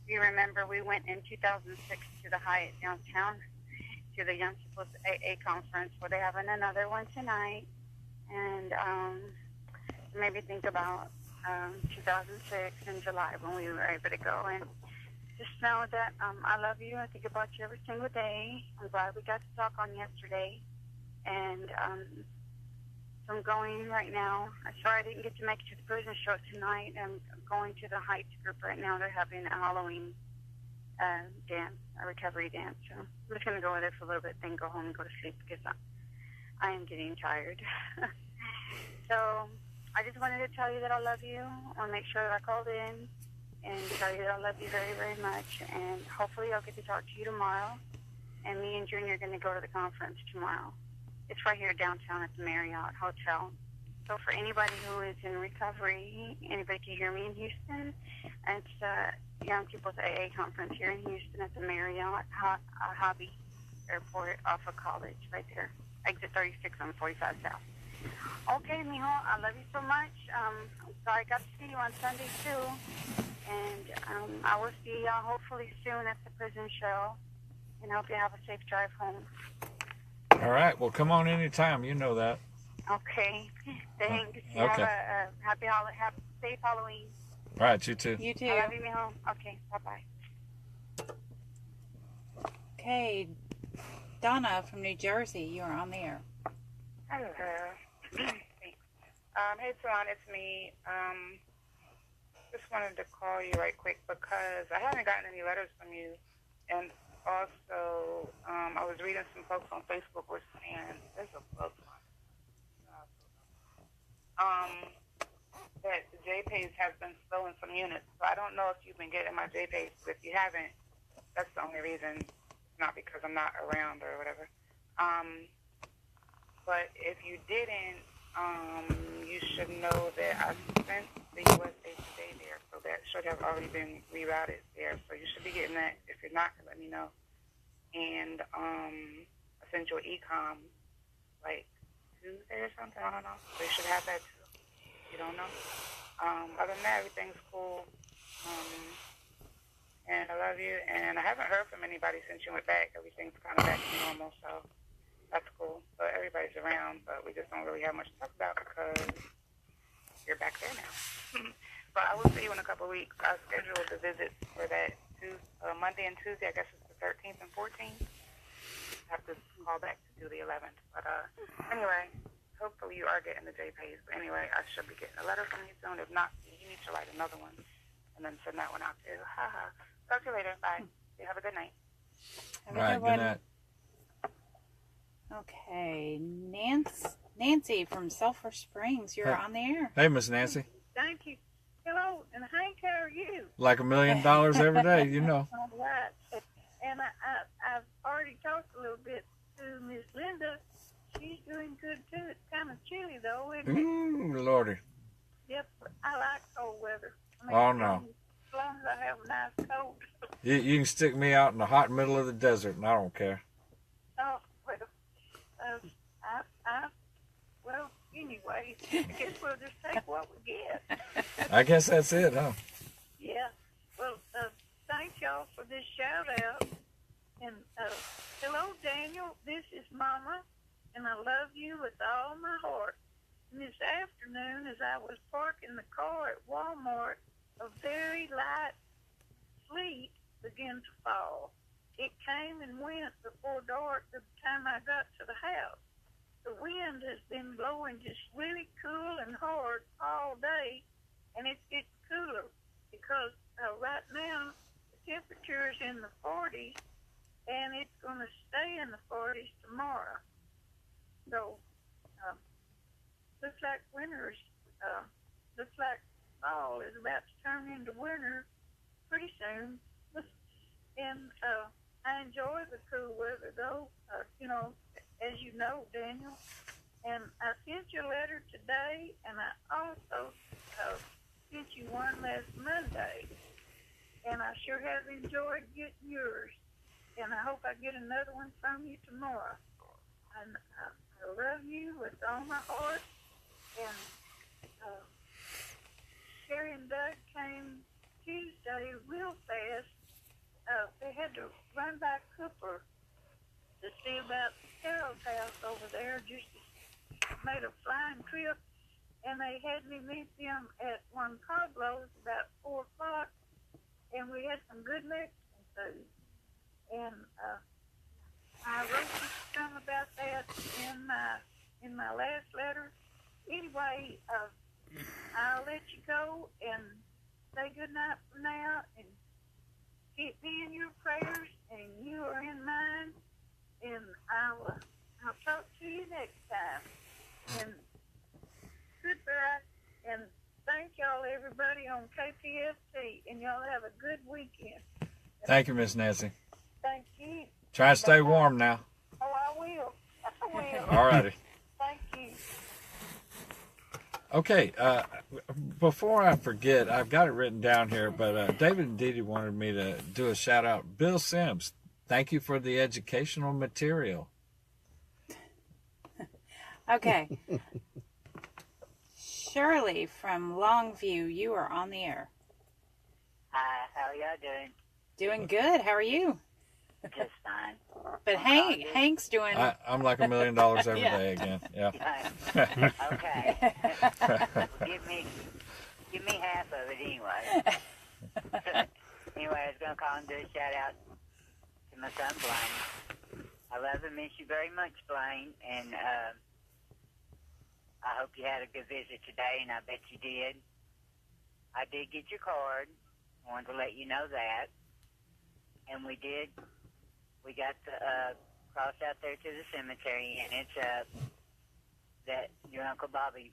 you remember we went in 2006 to the Hyatt downtown to the Young People's AA Conference, where they're having another one tonight. And maybe think about 2006 in July when we were able to go. And just know that I love you. I think about you every single day. I'm glad we got to talk on yesterday. And so I'm going right now. I'm sorry I didn't get to make it to the prison show tonight. I'm going to the Heights group right now. They're having a Halloween dance, a recovery dance. So I'm just going to go there for a little bit, then go home and go to sleep because I am getting tired. So I just wanted to tell you that I love you. I want to make sure that I called in and tell you that I love you very, very much. And hopefully I'll get to talk to you tomorrow. And me and Junior are going to go to the conference tomorrow. It's right here downtown at the Marriott Hotel. So for anybody who is in recovery, anybody can hear me in Houston, it's Young People's AA Conference here in Houston at the Marriott Hobby Airport off of College, right there. Exit 36 on 45 South. Okay, mijo, I love you so much. I'm sorry I got to see you on Sunday, too. And I will see y'all hopefully soon at the prison show. And hope you have a safe drive home. All right. Well, come on anytime. You know that. Okay. Thanks. Okay. Have a safe Halloween. All right. You too. You too. I love you, mijo. Okay. Bye-bye. Okay, Donna from New Jersey, you're on the air. Hello. Thanks. Hey, Salon, it's me. Just wanted to call you right quick because I haven't gotten any letters from you. And also, I was reading some folks on Facebook were saying, there's a bug on that the JPays have been slow in some units. So I don't know if you've been getting my JPays, but if you haven't, that's the only reason. Not because I'm not around or whatever. But if you didn't, you should know that I sent the USA Today there, so that should have already been rerouted there. So you should be getting that. If you're not, let me know. And I sent you an e-com like Tuesday or something. I don't know. So you should have that too. You don't know. Other than that, everything's cool. And I love you. And I haven't heard from anybody since you went back. Everything's kind of back to normal, so that's cool. But everybody's around, but we just don't really have much to talk about because you're back there now. But I will see you in a couple of weeks. I scheduled the visits for that Monday and Tuesday. I guess it's the 13th and 14th. I have to call back to do the 11th. But anyway, hopefully you are getting the JPays. But anyway, I should be getting a letter from you soon. If not, you need to write another one and then send that one out too. Haha. Talk to you later. Bye. You have a good night. Have a good night. Okay, Nancy from Sulphur Springs, you're on the air. Hey, Miss Nancy. Thank you. Hello, and Hank, how are you? Like $1 million every day, you know. All right. And I've already talked a little bit to Miss Linda. She's doing good too. It's kind of chilly though, isn't it? Ooh, Lordy. Yep, I like cold weather. Oh, no. As long as I have a nice coat. You can stick me out in the hot middle of the desert, and I don't care. Oh, well, anyway, I guess we'll just take what we get. I guess that's it, huh? Yeah. Well, thank y'all for this shout out. And hello, Daniel. This is Mama, and I love you with all my heart. And this afternoon, as I was parking the car at Walmart, a very light sleet began to fall. It came and went before dark by the time I got to the house. The wind has been blowing just really cool and hard all day, and it's getting cooler because right now the temperature is in the 40s, and it's going to stay in the 40s tomorrow. So, looks like looks like fall is about to turn into winter pretty soon. And I enjoy the cool weather, though, as you know, Daniel. And I sent you a letter today, and I also sent you one last Monday. And I sure have enjoyed getting yours. And I hope I get another one from you tomorrow. And I love you with all my heart. And Sherry and Doug came Tuesday real fast. They had to run by Cooper to see about Carol's house over there. Just made a flying trip. And they had me meet them at Juan Pablo's about 4 o'clock. And we had some good Mexican food. And I wrote you some about that in my last letter. Anyway, I'll let you go and say good night for now. And keep me in your prayers, and you are in mine. And I'll talk to you next time. And goodbye, and thank y'all, everybody on KPFT, and y'all have a good weekend. Thank you, Miss Nancy. Thank you. Try to stay warm now. Oh, I will. I will. All righty. Thank you. Okay, before I forget, I've got it written down here, but David and Dee Dee wanted me to do a shout out. Bill Sims, thank you for the educational material. Okay. Shirley from Longview, you are on the air. Hi, how are y'all doing? Doing good. How are you? Just fine. But Hank's doing... I'm like $1 million every day again. Yeah. Okay. Well, give me half of it anyway. Anyway, I was going to call and do a shout out to my son, Blaine. I love and miss you very much, Blaine, and I hope you had a good visit today, and I bet you did. I did get your card. I wanted to let you know that. And we got the cross out there to the cemetery, and it's that your Uncle Bobby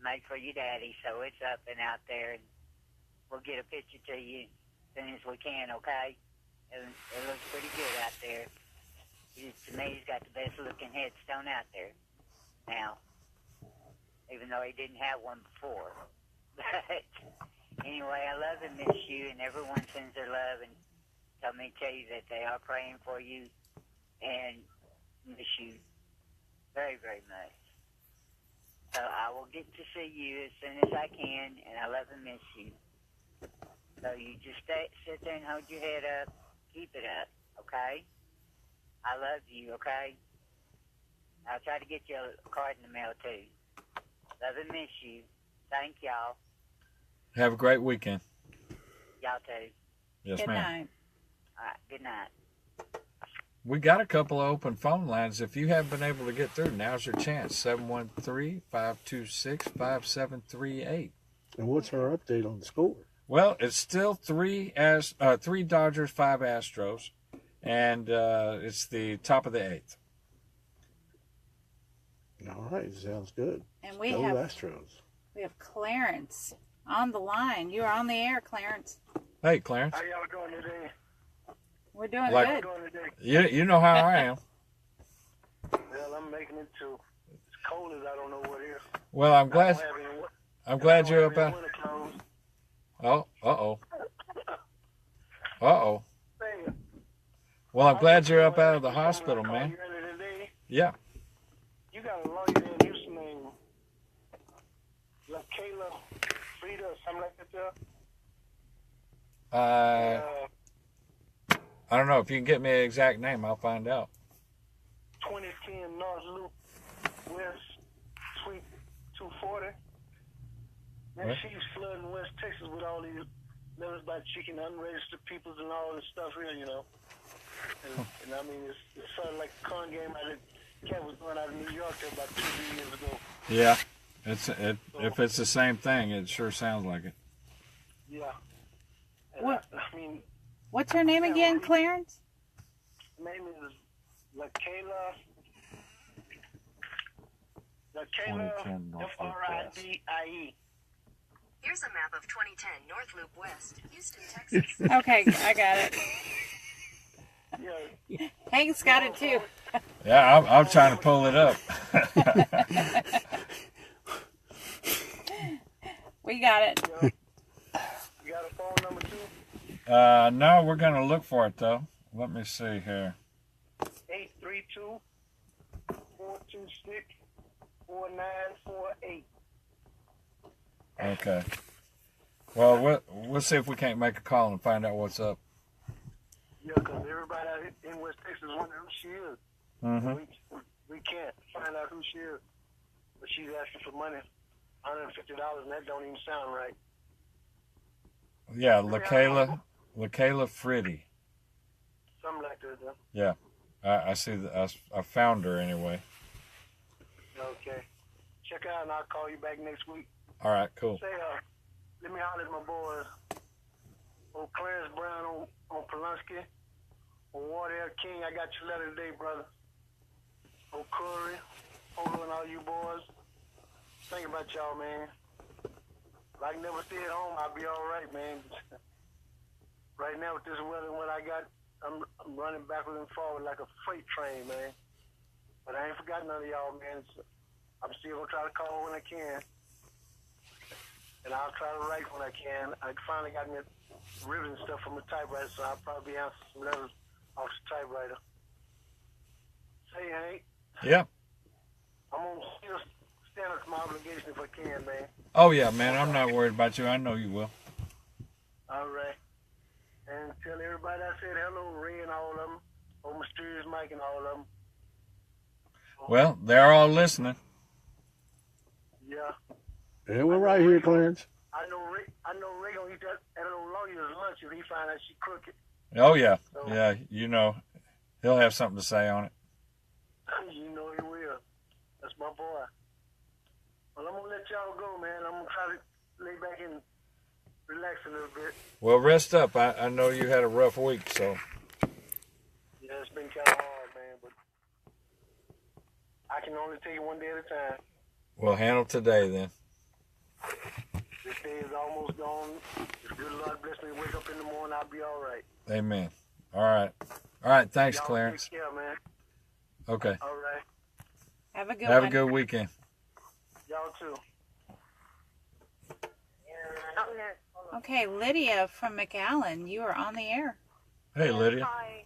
made for your daddy, so it's up and out there, and we'll get a picture to you as soon as we can, okay? It looks pretty good out there. To me, he's got the best-looking headstone out there now, even though he didn't have one before. But anyway, I love and miss you, and everyone sends their love and tell me to tell you that they are praying for you and miss you very, very much. So I will get to see you as soon as I can, and I love and miss you. So you just sit there and hold your head up. Keep it up, okay? I love you, okay? I'll try to get you a card in the mail, too. Love and miss you. Thank y'all. Have a great weekend. Y'all, too. Yes, Good ma'am. night. All right, good night. We got a couple of open phone lines. If you haven't been able to get through, now's your chance. 713-526-5738. And what's our update on the score? Well, it's still 3 Dodgers, 5 Astros, and it's the top of the 8th. All right, sounds good. And we Go have Astros. We have Clarence on the line. You are on the air, Clarence. Hey, Clarence. How y'all doing today? We're doing Like- good. How y'all doing today? You know how I am. Well, I'm making it too. It's cold as I don't know what here. Well, I'm glad you're up out. Winter clothes. Oh, uh-oh. Well, I'm glad you're up out of the hospital, man. Yeah. You got a lawyer in Houston named Kayla Frida or something like that there? I don't know. If you can get me an exact name, I'll find out. 2010 North Loop West, Suite 240. Man, What? she's flooding West Texas with all these letters about chicken, unregistered peoples and all this stuff here, you know. And I mean, it's sort of like a con game that cat was going out of New York there about 2 years ago. Yeah. If it's the same thing, it sure sounds like it. Yeah. And What? I mean, What's her name again, Clarence? her name is LaKayla. F-R-I-D-I-E. Here's a map of 2010 North Loop West, Houston, Texas. Okay, I got it. Hank's got it too. Yeah, I'm trying to pull it up. We got it. You got a phone number too? No, we're going to look for it, though. Let me see here. 832 426-4948. Okay. Well, we'll see if we can't make a call and find out what's up. Yeah, because everybody out in West Texas wondering who she is. Mm-hmm. We can't find out who she is. But she's asking for money, $150, and that don't even sound right. Yeah, LaKayla Friddy. Something like that, though. Yeah, I see that. I found her anyway. Okay. Check out, and I'll call you back next week. All right, cool. Say, let me holler at my boys. Old Clarence Brown on Pulaski. Old Wardell King, I got your letter today, brother. Old Curry, Polo, and all you boys. Think about y'all, man. If I can never stay at home, I'll be all right, man. Right now with this weather and what I got, I'm running backwards and forward like a freight train, man. But I ain't forgot none of y'all, man. I'm still going to try to call when I can. And I'll try to write when I can. I finally got me ribbon stuff from the typewriter, so I'll probably answer some letters off the typewriter. Say, Hank. Yeah. I'm going to still stand up to my obligation if I can, man. Oh, yeah, man. I'm not worried about you. I know you will. All right. And tell everybody I said hello, Ray and all of them. Old Mysterious Mike and all of them. Well, they're all listening. Yeah. Yeah, we're right here, Clarence. I know Ray gonna eat that old lawyer's lunch if he find out she crooked. Oh, yeah. So, Yeah, you know, he'll have something to say on it. You know he will. That's my boy. Well, I'm going to let y'all go, man. I'm going to try to lay back and relax a little bit. Well, rest up. I know you had a rough week, so. Yeah, it's been kind of hard, man, but I can only take it one day at a time. We'll handle today, then. This day is almost gone. If good Lord bless me, wake up in the morning, I'll be all right. Amen. All right. All right. Thanks, Y'all Clarence. Take care, man. Okay. All right. Have a good Have one. a good weekend. Y'all too. Okay, Lydia from McAllen, you are on the air. Hey, Lydia. Hi.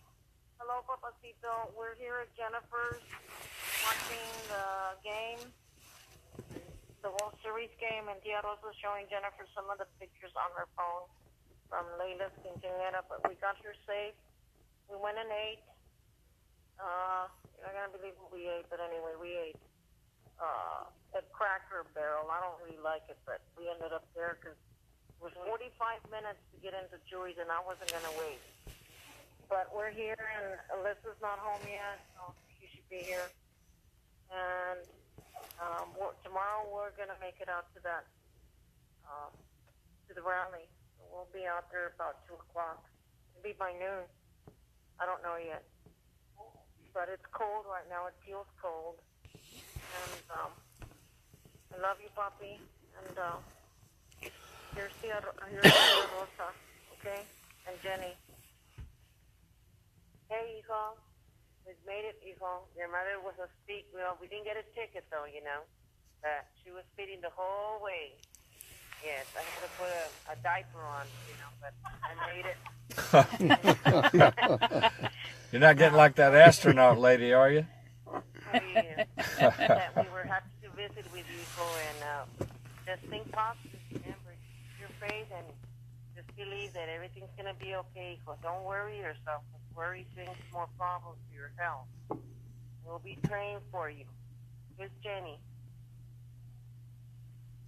Hello, Papacito. We're here at Jennifer's watching the game, the World Series game, and Tia Rosa's showing Jennifer some of the pictures on her phone from Layla's quinceañera, but we got here safe. We went and ate. You're not going to believe what we ate, but anyway, we ate at Cracker Barrel. I don't really like it, but we ended up there because it was 45 minutes to get into Joey's, and I wasn't going to wait. But we're here, and Alyssa's not home yet, so she should be here. And tomorrow we're going to make it out to that, to the rally. So we'll be out there about 2 o'clock. It'll be by noon. I don't know yet. But it's cold right now. It feels cold. And I love you, Papi. And here's Tia Rosa, okay? And Jenny. Hey, hijo. We've made it, hijo. Your mother was asleep. Well, we didn't get a ticket, though, you know. But she was feeding the whole way. Yes, I had to put a diaper on, you know, but I made it. You're not getting like that astronaut lady, are you? Yeah. That we were happy to visit with you, and just think positive. Remember your faith and just believe that everything's going to be okay. So don't worry yourself. Worry brings more problems to your health. We'll be praying for you. Here's Jenny.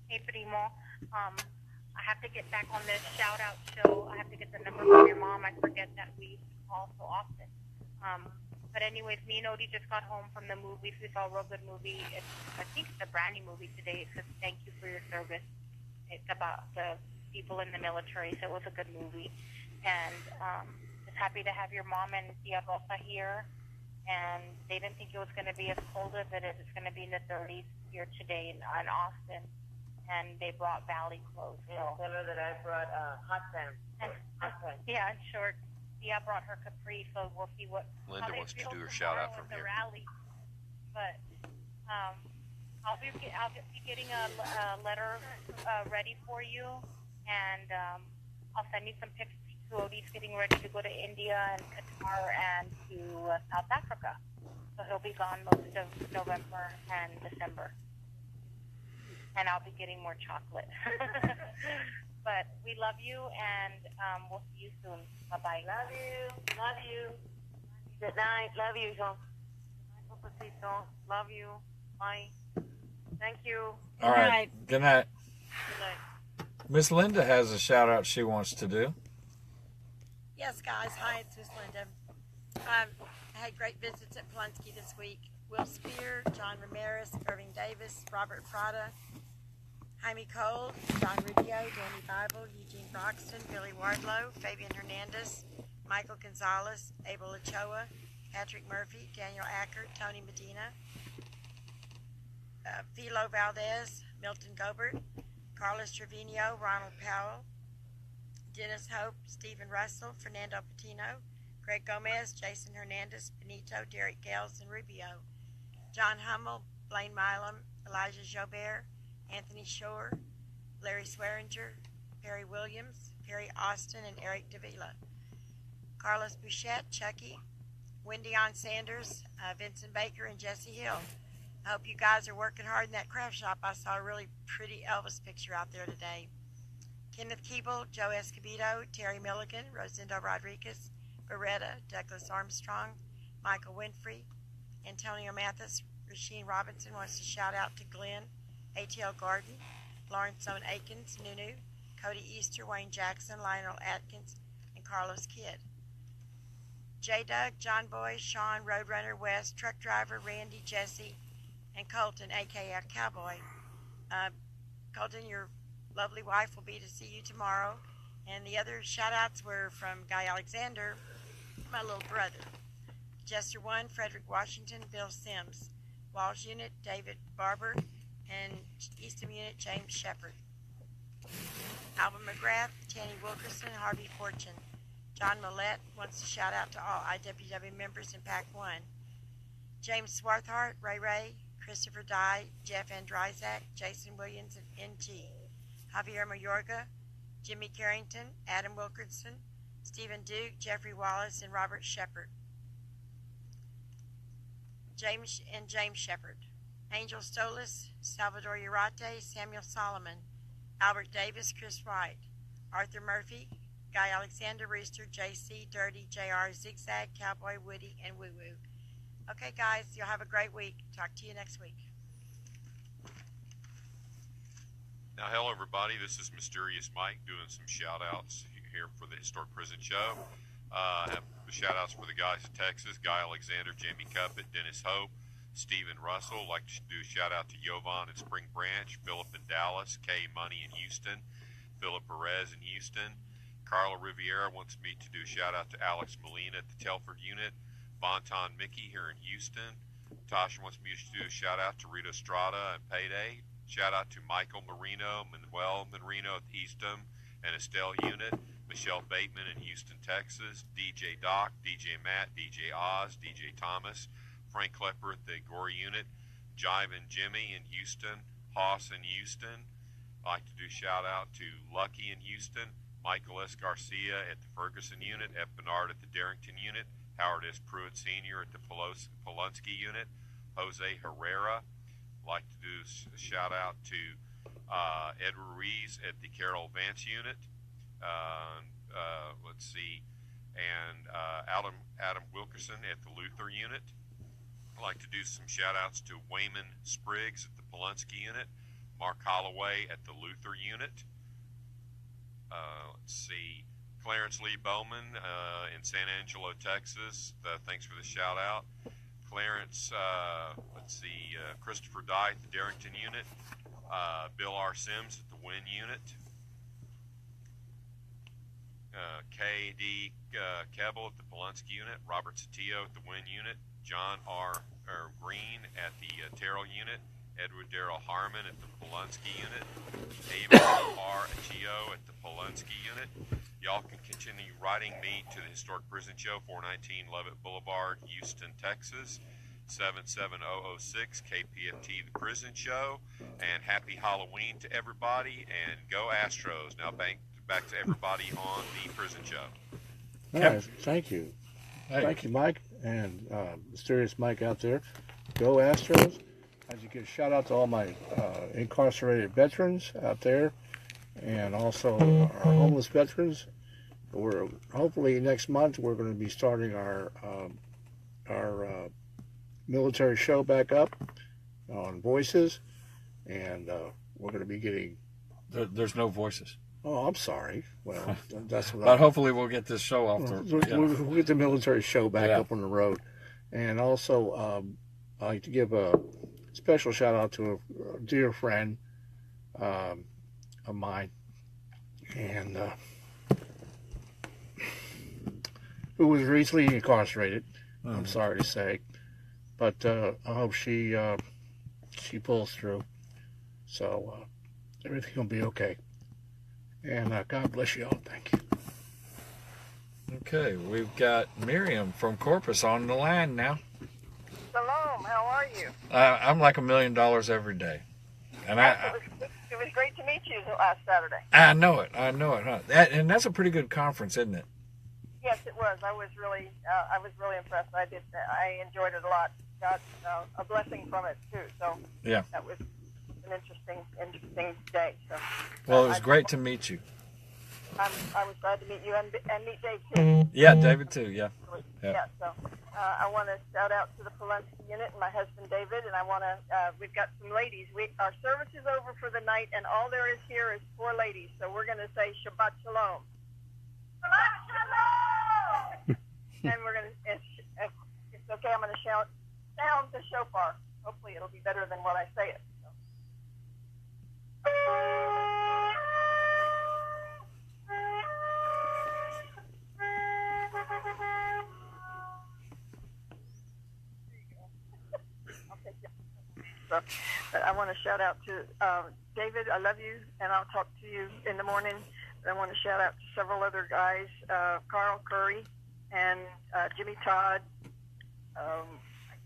Hey, Primo. I have to get back on this shout-out show. I have to get the number from your mom. I forget that we call so often. But anyways, me and Odie just got home from the movies. We saw a real good movie. I think it's a brand new movie today. It says, "Thank you for your service." It's about the people in the military, so it was a good movie. And just happy to have your mom and Tia Rosa here. And they didn't think it was going to be as cold as it is. It's going to be in the 30s here today in Austin. And they brought Valley clothes. Yeah, tell her that I brought hot pants. Yeah, in short. Tia brought her capri, so we'll see what. Linda wants to do her shout out from the here. Rally. But I'll be getting a letter ready for you, and I'll send you some pics to Odie's getting ready to go to India and Qatar and to South Africa. So he'll be gone most of November and December. And I'll be getting more chocolate. But we love you, and we'll see you soon. Bye-bye. Love you. Love you. Good night. Love you, John. Love you. Bye. Thank you. All right. Good night. Good night. Miss Linda has a shout out she wants to do. Yes, guys. Hi, it's Miss Linda. I had great visits at Polunsky this week. Will Spear, John Ramirez, Irving Davis, Robert Frada, Jaime Cole, John Rubio, Danny Bible, Eugene Broxton, Billy Wardlow, Fabian Hernandez, Michael Gonzalez, Abel Ochoa, Patrick Murphy, Daniel Acker, Tony Medina, Philo Valdez, Milton Gobert, Carlos Trevino, Ronald Powell, Dennis Hope, Stephen Russell, Fernando Patino, Greg Gomez, Jason Hernandez, Benito, Derek Gales, and Rubio, John Hummel, Blaine Milam, Elijah Jobert, Anthony Shore, Larry Swearinger, Perry Williams, Perry Austin, and Eric Davila, Carlos Bouchette, Chucky, Wendy on Sanders, Vincent Baker, and Jesse Hill. I hope you guys are working hard in that craft shop. I saw a really pretty Elvis picture out there today. Kenneth Keeble, Joe Escobedo, Terry Milligan, Rosendo Rodriguez, Beretta, Douglas Armstrong, Michael Winfrey, Antonio Mathis, Rasheen Robinson wants to shout out to Glenn, ATL Garden, Lawrence Owen Akins, Nunu, Cody Easter, Wayne Jackson, Lionel Atkins, and Carlos Kidd. J. Doug, John Boy, Sean, Roadrunner, West, Truck Driver, Randy, Jesse, and Colton, a.k.a. Cowboy. Colton, your lovely wife will be to see you tomorrow. And the other shout-outs were from Guy Alexander, my little brother. Jester 1, Frederick Washington, Bill Sims. Walls Unit, David Barber, and Eastham Unit, James Shepard. Alvin McGrath, Tanny Wilkerson, Harvey Fortune. John Millette wants to shout out to all IWW members in Pack 1. James Swarthart, Ray Ray, Christopher Dye, Jeff Andrizak, Jason Williams, and NG. Javier Mayorga, Jimmy Carrington, Adam Wilkinson, Stephen Duke, Jeffrey Wallace, and Robert Shepard. James Shepard. Angel Stolas, Salvador Urate, Samuel Solomon, Albert Davis, Chris White, Arthur Murphy, Guy Alexander, Rooster, JC, Dirty, JR, Zigzag, Cowboy, Woody, and Woo Woo. Okay, guys, you'll have a great week. Talk to you next week. Now, hello, everybody. This is Mysterious Mike doing some shout-outs here for the Historic Prison Show. I have shout-outs for the guys in Texas, Guy Alexander, Jamie Cuppett, Dennis Hope, Stephen Russell. Like to do a shout-out to Jovan in Spring Branch, Philip in Dallas, Kay Money in Houston, Philip Perez in Houston. Carla Riviera wants me to do a shout-out to Alex Molina at the Telford unit, Bonton Mickey here in Houston. Tasha wants me to do a shout-out to Rita Estrada and Payday. Shout-out to Michael Marino, Manuel Marino at the Eastham and Estelle unit, Michelle Bateman in Houston, Texas, DJ Doc, DJ Matt, DJ Oz, DJ Thomas, Frank Klepper at the Gore unit, Jive and Jimmy in Houston, Hoss in Houston. I'd like to do a shout-out to Lucky in Houston, Michael S. Garcia at the Ferguson unit, F. Bernard at the Darrington unit, Howard S. Pruitt Sr. at the Polunsky unit, Jose Herrera. I'd like to do a shout-out to Edward Ruiz at the Carol Vance unit. Let's see, and Adam Wilkerson at the Luther unit. I'd like to do some shout-outs to Wayman Spriggs at the Polunsky unit, Mark Holloway at the Luther unit. Let's see, Clarence Lee Bowman in San Angelo, Texas. Thanks for the shout-out. Clarence, Christopher Dye at the Darrington unit, Bill R. Sims at the Wynn unit, K.D. Keble at the Polunsky unit, Robert Satillo at the Wynn unit, John R. Green at the Terrell unit, Edward Darrell Harmon at the Polunsky unit, David R. Achio at the Polunsky unit. Y'all can continue writing me to the Historic Prison Show, 419 Levitt Boulevard, Houston, Texas, 77006, KPFT, The Prison Show. And happy Halloween to everybody, and go Astros. Now back to everybody on The Prison Show. All right, thank you. Hey. Thank you, Mike. and Mysterious Mike out there. Go Astros. I'd like to give a shout out to all my incarcerated veterans out there, and also our homeless veterans. We're hopefully next month we're going to be starting our military show back up on Voices, and we're going to be getting. There's no voices. Oh, I'm sorry. Well, that's what. But hopefully we'll get this show off. We'll get the military show back up on the road, and also I'd like to give a special shout out to a dear friend of mine, and who was recently incarcerated. I'm sorry to say, but I hope she pulls through. So everything will be okay. And God bless you all. Thank you. Okay, we've got Miriam from Corpus on the line now. Shalom, how are you? I'm like $1 million every day, and it was great to meet you last Saturday. I know it, huh? And that's a pretty good conference, isn't it? Yes, it was. I was really impressed. I enjoyed it a lot. Got a blessing from it too. So yeah, that was an interesting day. So well, it was great to meet you. I was glad to meet you and meet Dave too. Yeah, David too. Yeah. So I want to shout out to the Pulaski unit and my husband David, and I want to. We've got some ladies. Our service is over for the night, and all there is here is 4 ladies. So we're going to say Shabbat Shalom. Shabbat Shalom. And we're going to. If it's okay, I'm going to sound the shofar. Hopefully, it'll be better than what I say it. So. So, I want to shout out to David. I love you, and I'll talk to you in the morning. I want to shout out to several other guys, Carl Curry and Jimmy Todd.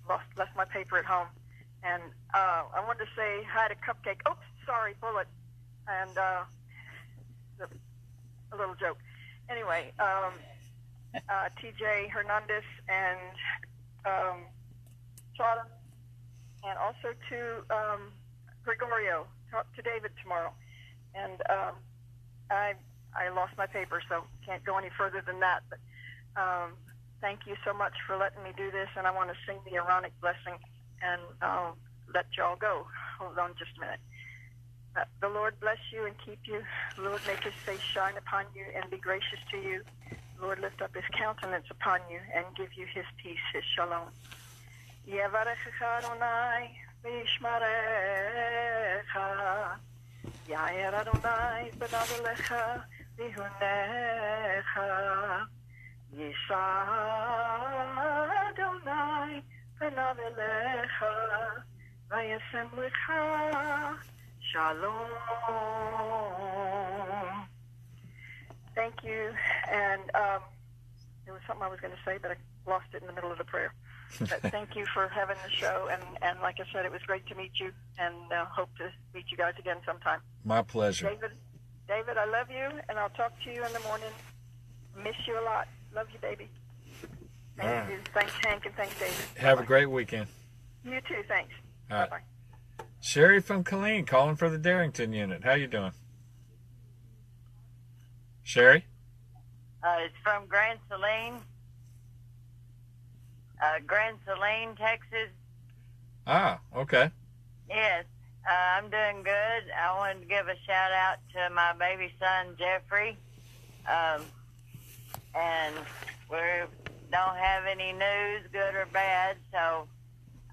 Left my paper at home, and I wanted to say hi to Cupcake. Oops, sorry, Bullet, and a little joke. Anyway, TJ Hernandez and Chada. And also to Gregorio, talk to David tomorrow. And I lost my paper, so can't go any further than that. But thank you so much for letting me do this, and I want to sing the Aaronic blessing, and I'll let y'all go. Hold on just a minute. The Lord bless you and keep you. The Lord make his face shine upon you and be gracious to you. The Lord lift up his countenance upon you and give you his peace, his shalom. יברכך אדוני וישמרך, יאיר אדוני פניו אליך ויהונך, יישא אדוני פניו אליך וישם לך שלום. Thank you. And there was something I was going to say, but I lost it in the middle of the prayer. But thank you for having the show, and like I said, it was great to meet you, and hope to meet you guys again sometime. My pleasure. David, I love you, and I'll talk to you in the morning. Miss you a lot. Love you, baby. Thank you. Thanks, Hank, and thanks, David. Have a great weekend. You too. Thanks. All right. Bye-bye. Sherry from Killeen calling for the Darrington unit. How you doing? Sherry? It's from Grand Saline. Grand Saline, Texas. Ah, okay. Yes, I'm doing good. I wanted to give a shout out to my baby son, Jeffrey. And we don't have any news, good or bad, so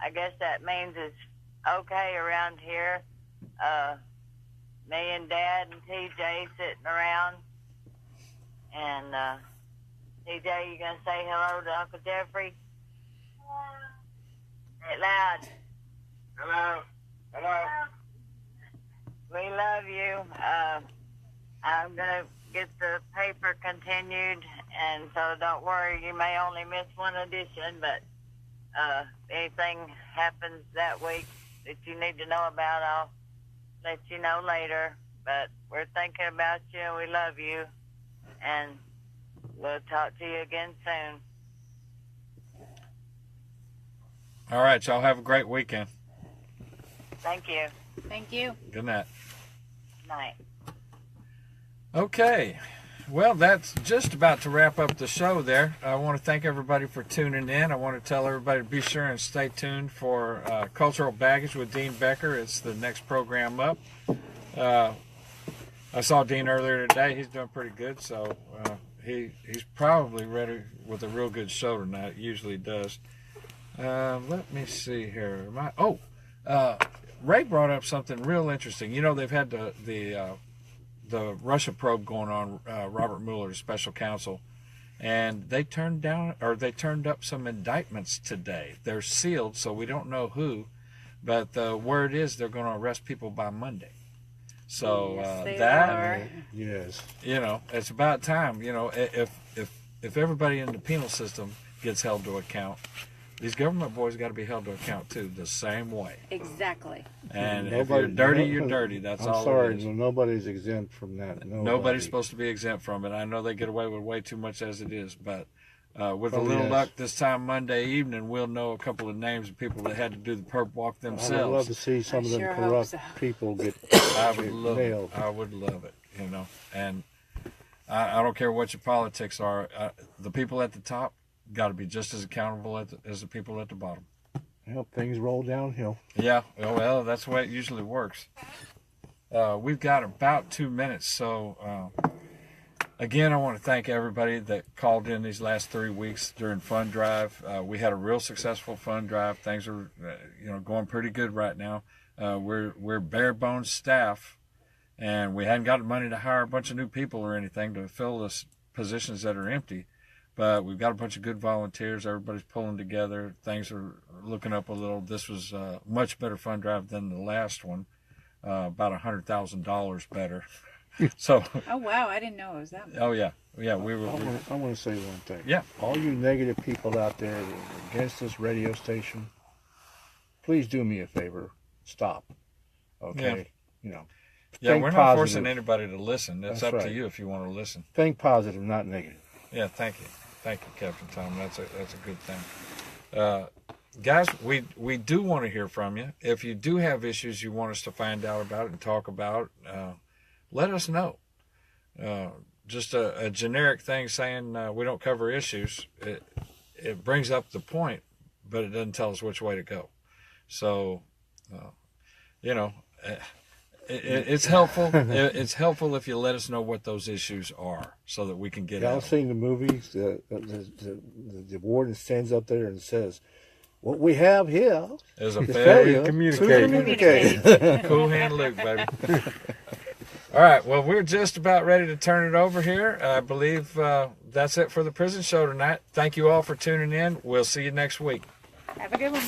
I guess that means it's okay around here. Me and Dad and TJ sitting around. And TJ, you going to say hello to Uncle Jeffrey? Say it loud. Hello. Hello. We love you. I'm going to get the paper continued, and so don't worry, you may only miss one edition, but if anything happens that week that you need to know about, I'll let you know later. But we're thinking about you, and we love you, and we'll talk to you again soon. All right, y'all have a great weekend. Thank you. Thank you. Good night. Night. Okay. Well, that's just about to wrap up the show there. I want to thank everybody for tuning in. I want to tell everybody to be sure and stay tuned for Cultural Baggage with Dean Becker. It's the next program up. I saw Dean earlier today. He's doing pretty good, so he's probably ready with a real good show tonight. Usually does. Let me see here. Ray brought up something real interesting. You know, they've had the Russia probe going on, Robert Mueller, special counsel, and they turned up some indictments today. They're sealed, so we don't know who, but the word is they're going to arrest people by Monday. So yes, you know, it's about time. You know, if everybody in the penal system gets held to account, these government boys got to be held to account too, the same way. Exactly. And if you're dirty, you're dirty. That's all. I'm sorry, it is. nobody's exempt from that. Nobody's supposed to be exempt from it. I know they get away with way too much as it is, but with a little luck, this time Monday evening, we'll know a couple of names of people that had to do the perp walk themselves. I would love to see some of them corrupt people get nailed. I would love it, you know. And I don't care what your politics are. The people at the top got to be just as accountable as the people at the bottom. Well, things roll downhill. Yeah, well, that's the way it usually works. We've got about 2 minutes, so again, I want to thank everybody that called in these last 3 weeks during Fund Drive. We had a real successful Fund Drive. Things are, going pretty good right now. We're bare bones staff, and we hadn't got the money to hire a bunch of new people or anything to fill the positions that are empty. But we've got a bunch of good volunteers. Everybody's pulling together. Things are looking up a little. This was a much better fund drive than the last one, about $100,000 better. So. Oh wow! I didn't know it was that much. Oh yeah, yeah. I want to say one thing. Yeah. All you negative people out there that are against this radio station, please do me a favor. Stop. Okay. Yeah. Yeah, we're not forcing anybody to listen. It's up to you if you want to listen. Think positive, not negative. Yeah, thank you, Captain Tom. That's a good thing. Guys, we do want to hear from you. If you do have issues you want us to find out about and talk about, let us know. Just a generic thing saying we don't cover issues, it brings up the point, but it doesn't tell us which way to go. So, it's helpful. It's helpful if you let us know what those issues are, so that we can get out. Y'all seen the movies? The warden stands up there and says, "What we have here is a failure to communicate." Cool hand Luke, baby. All right. Well, we're just about ready to turn it over here. I believe that's it for the prison show tonight. Thank you all for tuning in. We'll see you next week. Have a good one.